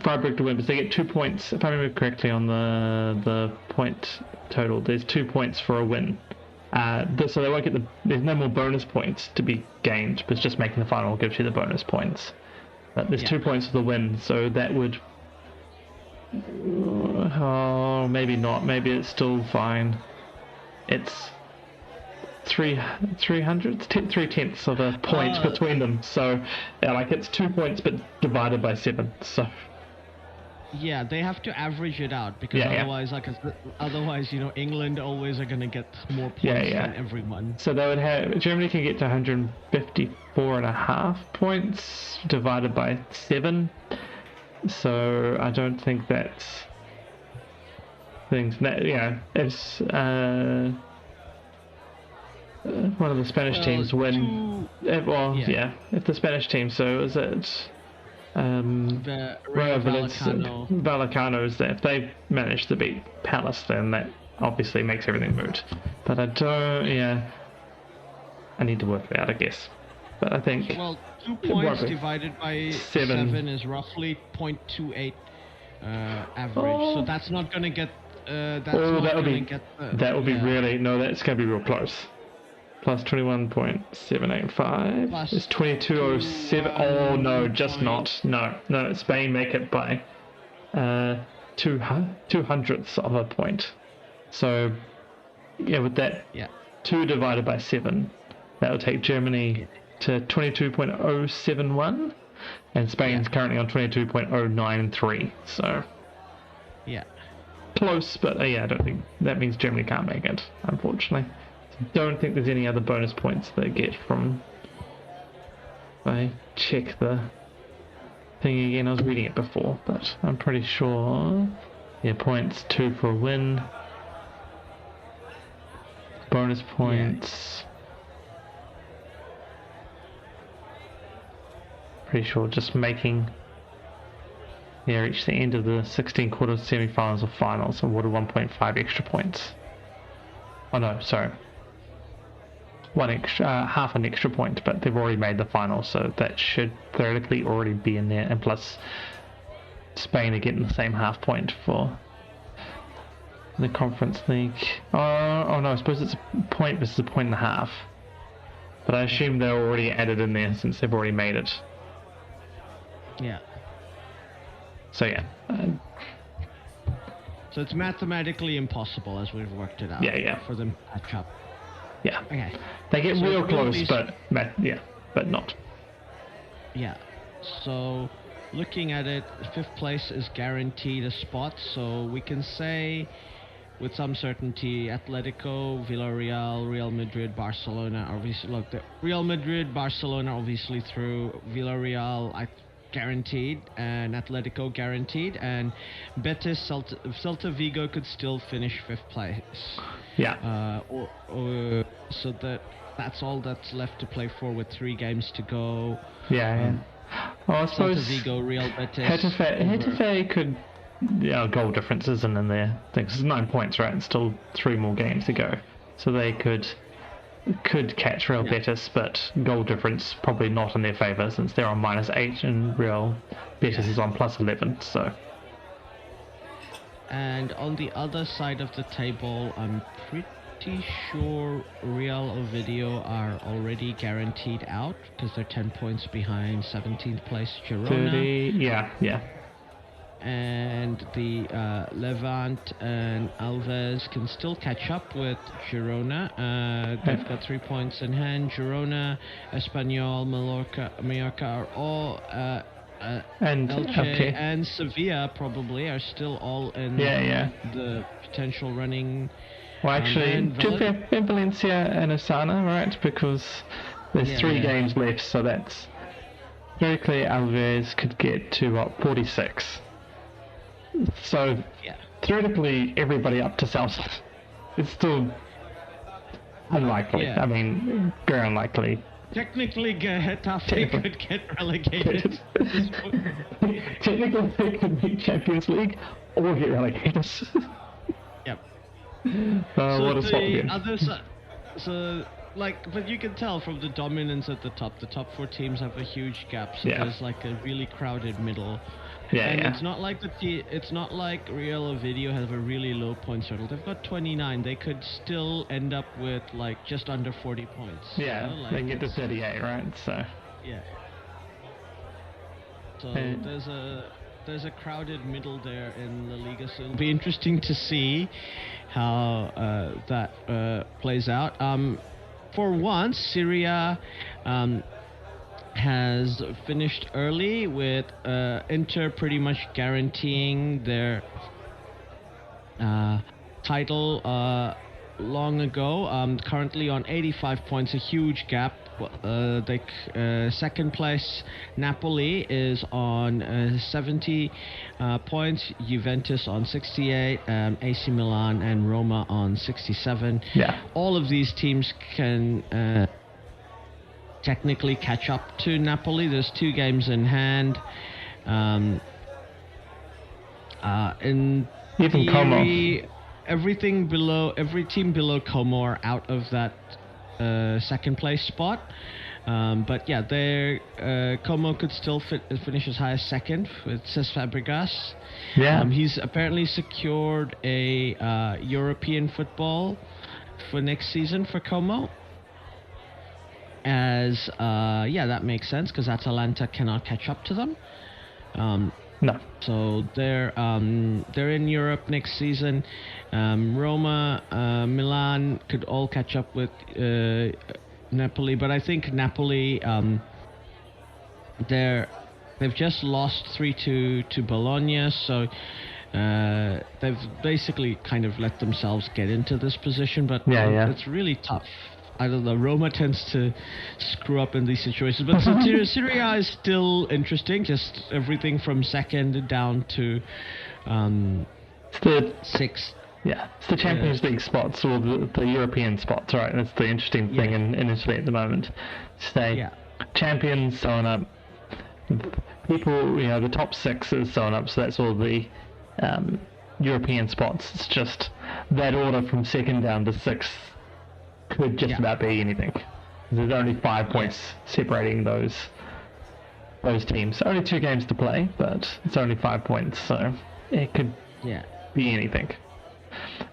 Freiburg to win, because they get 2 points. If I remember correctly, on the point total, there's 2 points for a win. So they won't get there's no more bonus points to be gained, but it's just making the final gives you the bonus points. But there's 2 points for the win, so that would Oh, maybe not. Maybe it's still fine. It's 3/10ths of a point between them. So, yeah, like it's 2 points, but divided by 7. So. Yeah, they have to average it out because otherwise, otherwise, England always are gonna get more points than everyone. So they would have Germany can get to 154.5 points divided by 7. So I don't think that's things. It's one of the Spanish teams win. If the Spanish team. So is it? Vallecano is that if they manage to beat Palace, then that obviously makes everything moot. But I don't. I need to work it out, I guess. But I think. Well, 2 points divided by 7 is roughly 0.28 average. So that's not gonna get. That would be really that's gonna be real close. Plus 21.785 is 2207. Oh no, just not. No, Spain make it by 2/200ths of a point. So with that 2 divided by 7, that will take Germany to 22.071, and Spain's currently on 22.093. So close, but I don't think that means Germany can't make it, unfortunately. Don't think there's any other bonus points they get from. I check the thing again. I was reading it before, but I'm pretty sure. Points 2 for a win. Bonus points. Pretty sure just making. Reach the end of the 16 quarters, semi-finals, or finals, awarded 1.5 extra points. Oh no, sorry. Half an extra point, but they've already made the final, so that should theoretically already be in there. And plus, Spain are getting the same half point for the Conference League. Oh no, I suppose it's a point versus a 1.5. But I assume they're already added in there since they've already made it. Yeah. So so it's mathematically impossible, as we've worked it out. For them to catch up. Yeah. Okay. They get real close, but not. Yeah. So, looking at it, 5th place is guaranteed a spot. So we can say, with some certainty, Atletico, Villarreal, Real Madrid, Barcelona. Obviously, look, the Real Madrid, Barcelona, obviously through. Villarreal, guaranteed, and Atletico guaranteed, and Betis, Celta Vigo could still finish 5th place. So that's all that's left to play for with 3 games to go. Well, I suppose Celta Vigo, Real Betis. Getafe could. Goal difference isn't in there. I think it's 9 points, right? And still 3 more games to go, so they could catch Real Betis, but goal difference probably not in their favour since they're on -8 and Real Betis is on +11. So. And on the other side of the table, I'm pretty sure Real Oviedo are already guaranteed out because they're 10 points behind 17th place Girona. 30, And the Levante and Alves can still catch up with Girona. They've got 3 points in hand. Girona, Espanyol, Mallorca are all and Elche and Sevilla probably are still all in the potential running. Well, actually, Valencia and Osana, right? Because there's 3 games left, so that's very clear. Alves could get to 46. So theoretically, everybody up to South is still unlikely. I mean, very unlikely. Technically, Getafe could get relegated. Technically, they could make Champions League or get relegated. Yep. What a swap again. But you can tell from the dominance at the top 4 teams have a huge gap. So there's like a really crowded middle. It's not like it's not like Real Oviedo have a really low points total. They've got 29. They could still end up with like just under 40 points. Yeah, they can get to 38, right? So. Yeah. So there's a crowded middle there in La Liga, so it'll be interesting to see how that plays out. For once, Serie A has finished early with Inter pretty much guaranteeing their title long ago. Currently on 85 points, a huge gap. Second place, Napoli is on 70 points, Juventus on 68, AC Milan and Roma on 67. Yeah. All of these teams can technically catch up to Napoli. There's 2 games in hand. In Even theory, every team below Como are out of that second place spot. But yeah, Como could still finish as high as second with Cesc Fabregas. Yeah. He's apparently secured a European football for next season for Como. As that makes sense because Atalanta cannot catch up to them. No. So they're in Europe next season. Roma, Milan could all catch up with Napoli, but I think Napoli they've just lost 3-2 to Bologna, so they've basically kind of let themselves get into this position. But it's really tough. I don't know, Roma tends to screw up in these situations. But Serie A is still interesting, just everything from second down to sixth. Yeah, it's the Champions League spots or the European spots, right? That's the interesting thing in Italy at the moment. Champions sewn up, people, the top 6 is sewn up, so that's all the European spots. It's just that order from second down to 6th could just about be anything. There's only 5 points separating those teams. Only 2 games to play, but it's only 5 points, so it could be anything.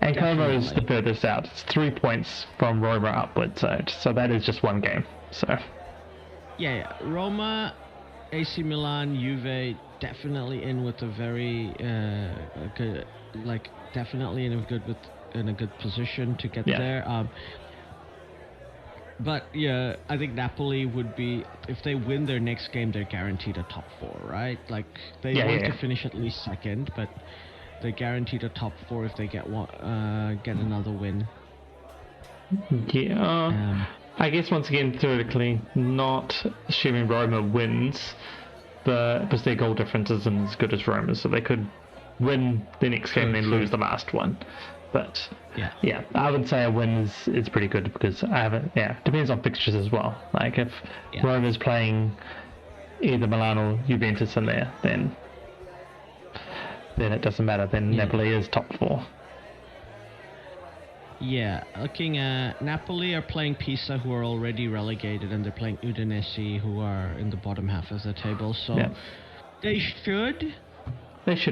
And Como is the furthest out. It's 3 points from Roma upwards, so that is just 1 game. So Roma, AC Milan, Juve definitely in with a very good, definitely in a good position to get there. But I think Napoli would be, if they win their next game, they're guaranteed a top 4, right? Like they want to finish at least second, but they're guaranteed a top 4 if they get another win. I guess once again, theoretically, not assuming Roma wins, because their goal difference isn't as good as Roma's, so they could win the next game and then lose the last one. But I would say a win is pretty good because depends on fixtures as well. Like if Roma's playing either Milan or Juventus in there, then it doesn't matter. Then Napoli is top 4. Yeah, looking at Napoli are playing Pisa, who are already relegated, and they're playing Udinese, who are in the bottom half of the table. So they should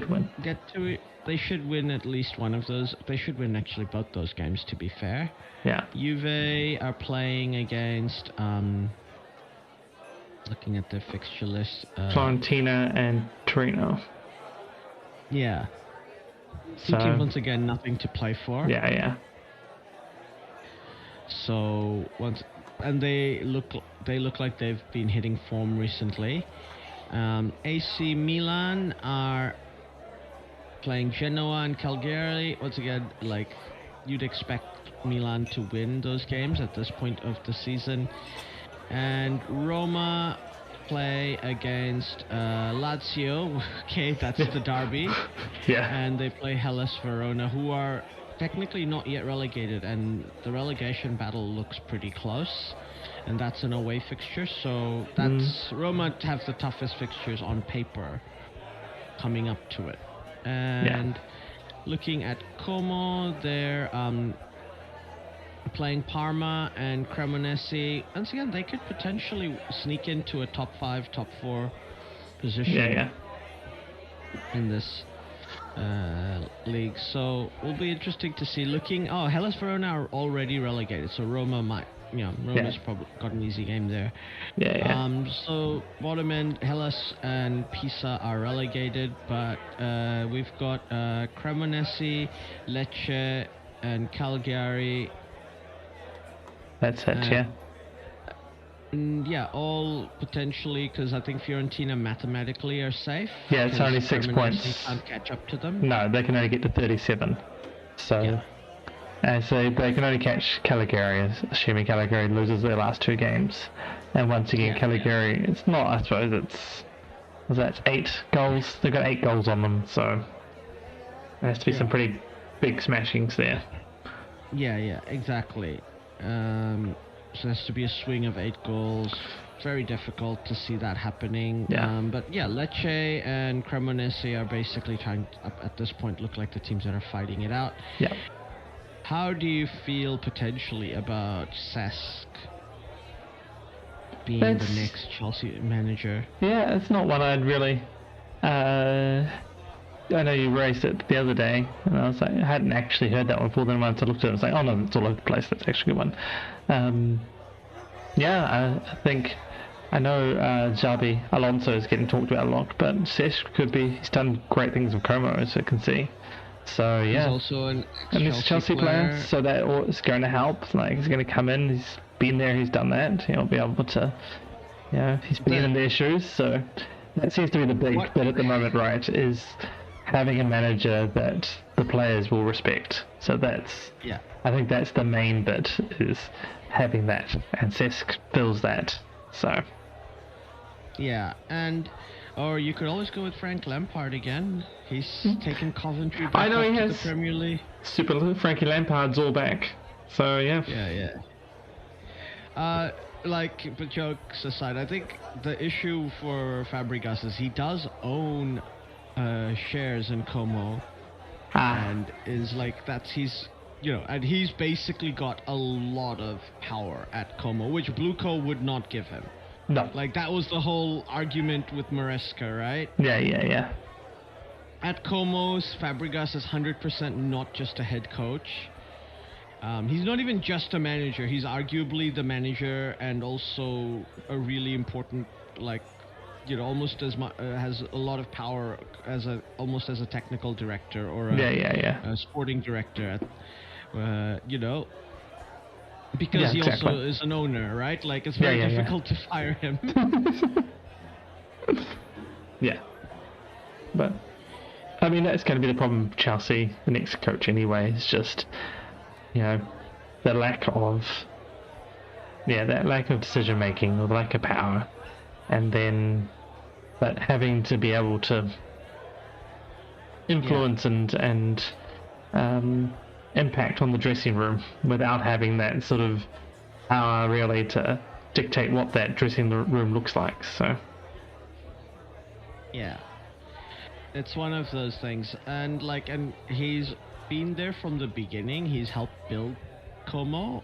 win. Get to it. They should win at least one of those. They should win actually both those games, to be fair. Yeah. Juve are playing against, looking at their fixture list, Fiorentina and Torino. Yeah. Two teams, once again, nothing to play for. Yeah. So they look like they've been hitting form recently. AC Milan are playing Genoa and Cagliari. Once again, you'd expect Milan to win those games at this point of the season. And Roma play against Lazio. Okay, that's the derby. And they play Hellas Verona, who are technically not yet relegated, and the relegation battle looks pretty close. And that's an away fixture, so that's Roma have the toughest fixtures on paper coming up to it. And looking at Como, they're playing Parma and Cremonese. Once again, they could potentially sneak into a top 5, top 4 position in this league. So will be interesting to see. Hellas Verona are already relegated, so Roma might Roma's probably got an easy game there. Yeah. So bottom end, Hellas and Pisa are relegated, but we've got Cremonese, Lecce, and Cagliari. That's it, yeah. And all potentially, because I think Fiorentina mathematically are safe. Yeah, it's only 6 points. Can't catch up to them. No, they can only get to 37. So, and so they can only catch Cagliari, assuming Cagliari loses their last 2 games. And once again, Cagliari, it's not, I suppose it's 8 goals. They've got 8 goals on them, so there has to be some pretty big smashings there. Yeah, exactly. So there has to be a swing of 8 goals. Very difficult to see that happening. But Lecce and Cremonese are basically trying to, at this point, look like the teams that are fighting it out. Yeah. How do you feel potentially about Cesc being the next Chelsea manager? Yeah, it's not one I'd really. I know you raised it the other day, and I was like, I hadn't actually heard that one before. Then once I looked at it, I was like, oh no, it's all over the place. That's actually a good one. I think I know Xabi Alonso is getting talked about a lot, but Cesc could be. He's done great things with Como, as you can see. So yeah, he's also an and he's a Chelsea player, so that is going to help. Like, he's going to come in. He's been there. He's done that. He'll be able to. He's been in their shoes. So that seems to be the big bit at the moment, right? Is having a manager that the players will respect. So that's I think that's the main bit, is having that, and Cesc fills that. So or you could always go with Frank Lampard again. He's taken Coventry back to the Premier League. Super Frankie Lampard's all back. So But jokes aside, I think the issue for Fabregas is he does own shares in Como, and is like and he's basically got a lot of power at Como, which Blueco would not give him. No. Like, that was the whole argument with Maresca, right? Yeah. At Como, Fabregas is 100% not just a head coach. He's not even just a manager. He's arguably the manager, and also a really important, almost as much has a lot of power almost as a technical director or a sporting director. Because he also is an owner, right? Like, it's very difficult to fire him. But I mean, that's going to be the problem with Chelsea, the next coach anyway. It's just the lack of decision making, or the lack of power, and then but having to be able to influence and impact on the dressing room without having that sort of power really to dictate what that dressing room looks like. So it's one of those things, and he's been there from the beginning. He's helped build Como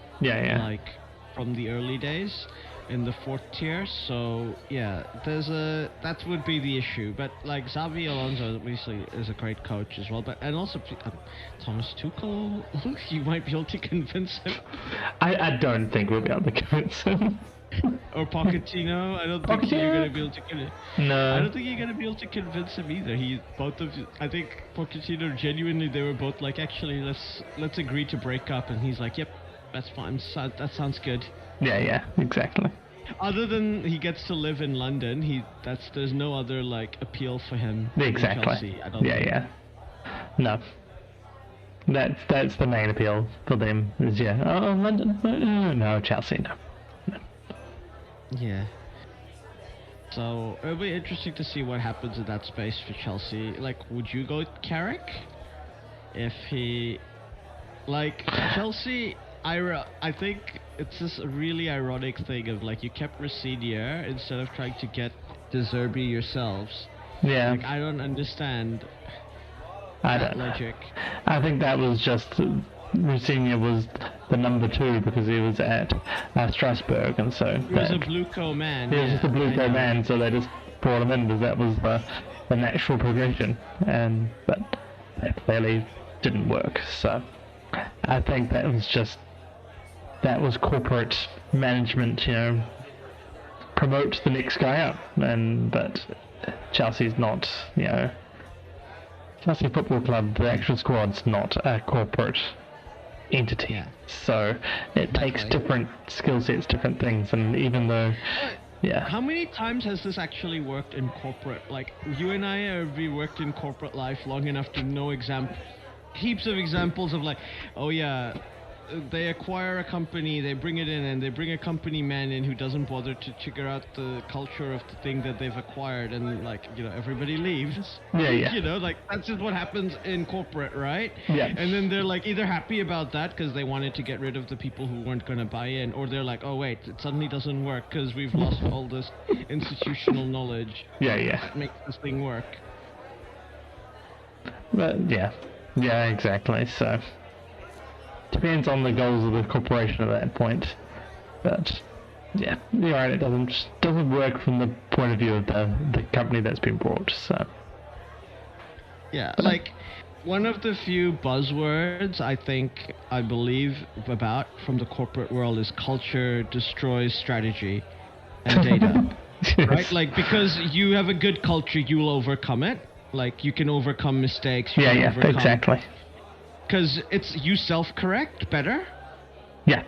from the early days in the 4th tier. So that would be the issue. But Xabi Alonso obviously is a great coach as well, and also Thomas Tuchel, you might be able to convince him. I don't think we'll be able to convince him. Or Pochettino. I don't think you're going to be able to convince him. No, I don't think you're going to be able to convince him either. I think Pochettino, genuinely, they were both like, actually, let's agree to break up, and he's like, yep, that's fine, that sounds good. Yeah, exactly. Other than he gets to live in London, there's no other appeal for him. Exactly. In Chelsea, I don't think. No. That's the main appeal for them. Is London? No, Chelsea, no. Yeah. So it'll be interesting to see what happens in that space for Chelsea. Would you go with Carrick if he Chelsea? I think it's this really ironic thing of you kept Rosinia instead of trying to get De Zerbi yourselves. Yeah. I don't understand that logic. I think that was just Rosinia was the number 2 because he was at Strasbourg, and so he was a Blueco man. He was just a Blueco man, so they just brought him in because that was the natural progression, but that clearly didn't work. So I think that was just that was corporate management, promote the next guy up, but Chelsea's not, Chelsea Football Club, the actual squad's not a corporate entity. Yeah. So it takes different skill sets, different things, and even though, How many times has this actually worked in corporate? Like, you and I have worked in corporate life long enough to know heaps of examples of like, oh yeah, they acquire a company, they bring it in, and they bring a company man in who doesn't bother to figure out the culture of the thing that they've acquired, and everybody leaves. Yeah. That's just what happens in corporate, right? Yeah. And then they're either happy about that because they wanted to get rid of the people who weren't going to buy in, or they're like, oh wait, it suddenly doesn't work because we've lost all this institutional knowledge. Yeah. That makes this thing work. But yeah, exactly. So depends on the goals of the corporation at that point. But yeah, you're right. It doesn't work from the point of view of the company that's been bought. So yeah, one of the few buzzwords I believe about from the corporate world is culture destroys strategy and data. yes. Right? Because you have a good culture, you'll overcome it. You can overcome mistakes. Exactly. Because you self-correct better. Yeah,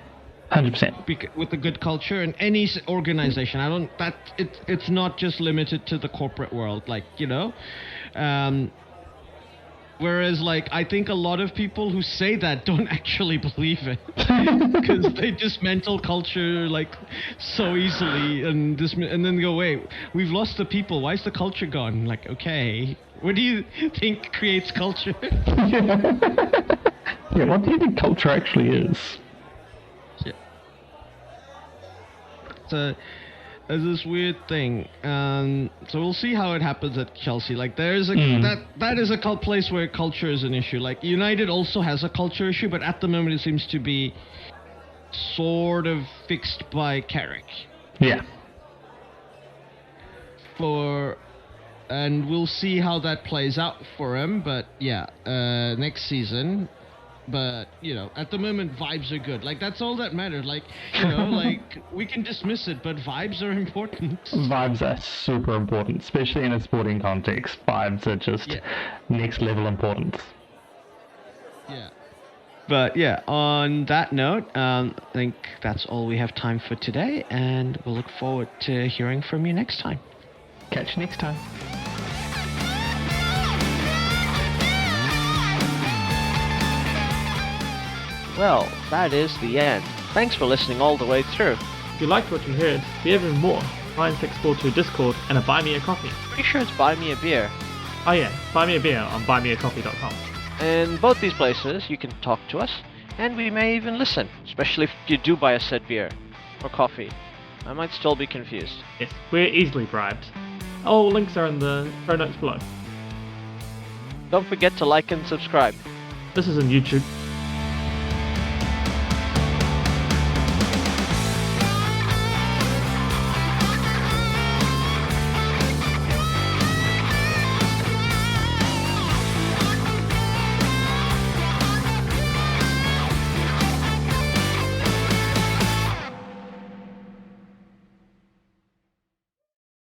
100%. With a good culture and any organization, it's not just limited to the corporate world. Whereas, I think a lot of people who say that don't actually believe it because they dismantle culture so easily, and then go, wait, we've lost the people. Why is the culture gone? Okay, what do you think creates culture? Yeah, what do you think culture actually is? Yeah. There's this weird thing, so we'll see how it happens at Chelsea. There's that is a place where culture is an issue. United also has a culture issue, but at the moment it seems to be sort of fixed by Carrick. Yeah. And we'll see how that plays out for him. But next season. But at the moment vibes are good. That's all that matters. We can dismiss it, but vibes are important. Vibes are super important, especially in a sporting context. Vibes are just next level importance. Yeah. But on that note, I think that's all we have time for today, and we'll look forward to hearing from you next time. Catch you next time. Well, that is the end. Thanks for listening all the way through. If you liked what you heard, we have even more. 9642 Discord and a Buy Me a Coffee. Pretty sure it's Buy Me a Beer. Oh yeah, buy me a beer on buymeacoffee.com. In both these places, you can talk to us, and we may even listen, especially if you do buy a said beer or coffee. I might still be confused. Yes, we're easily bribed. All links are in the show notes below. Don't forget to like and subscribe. This is on YouTube.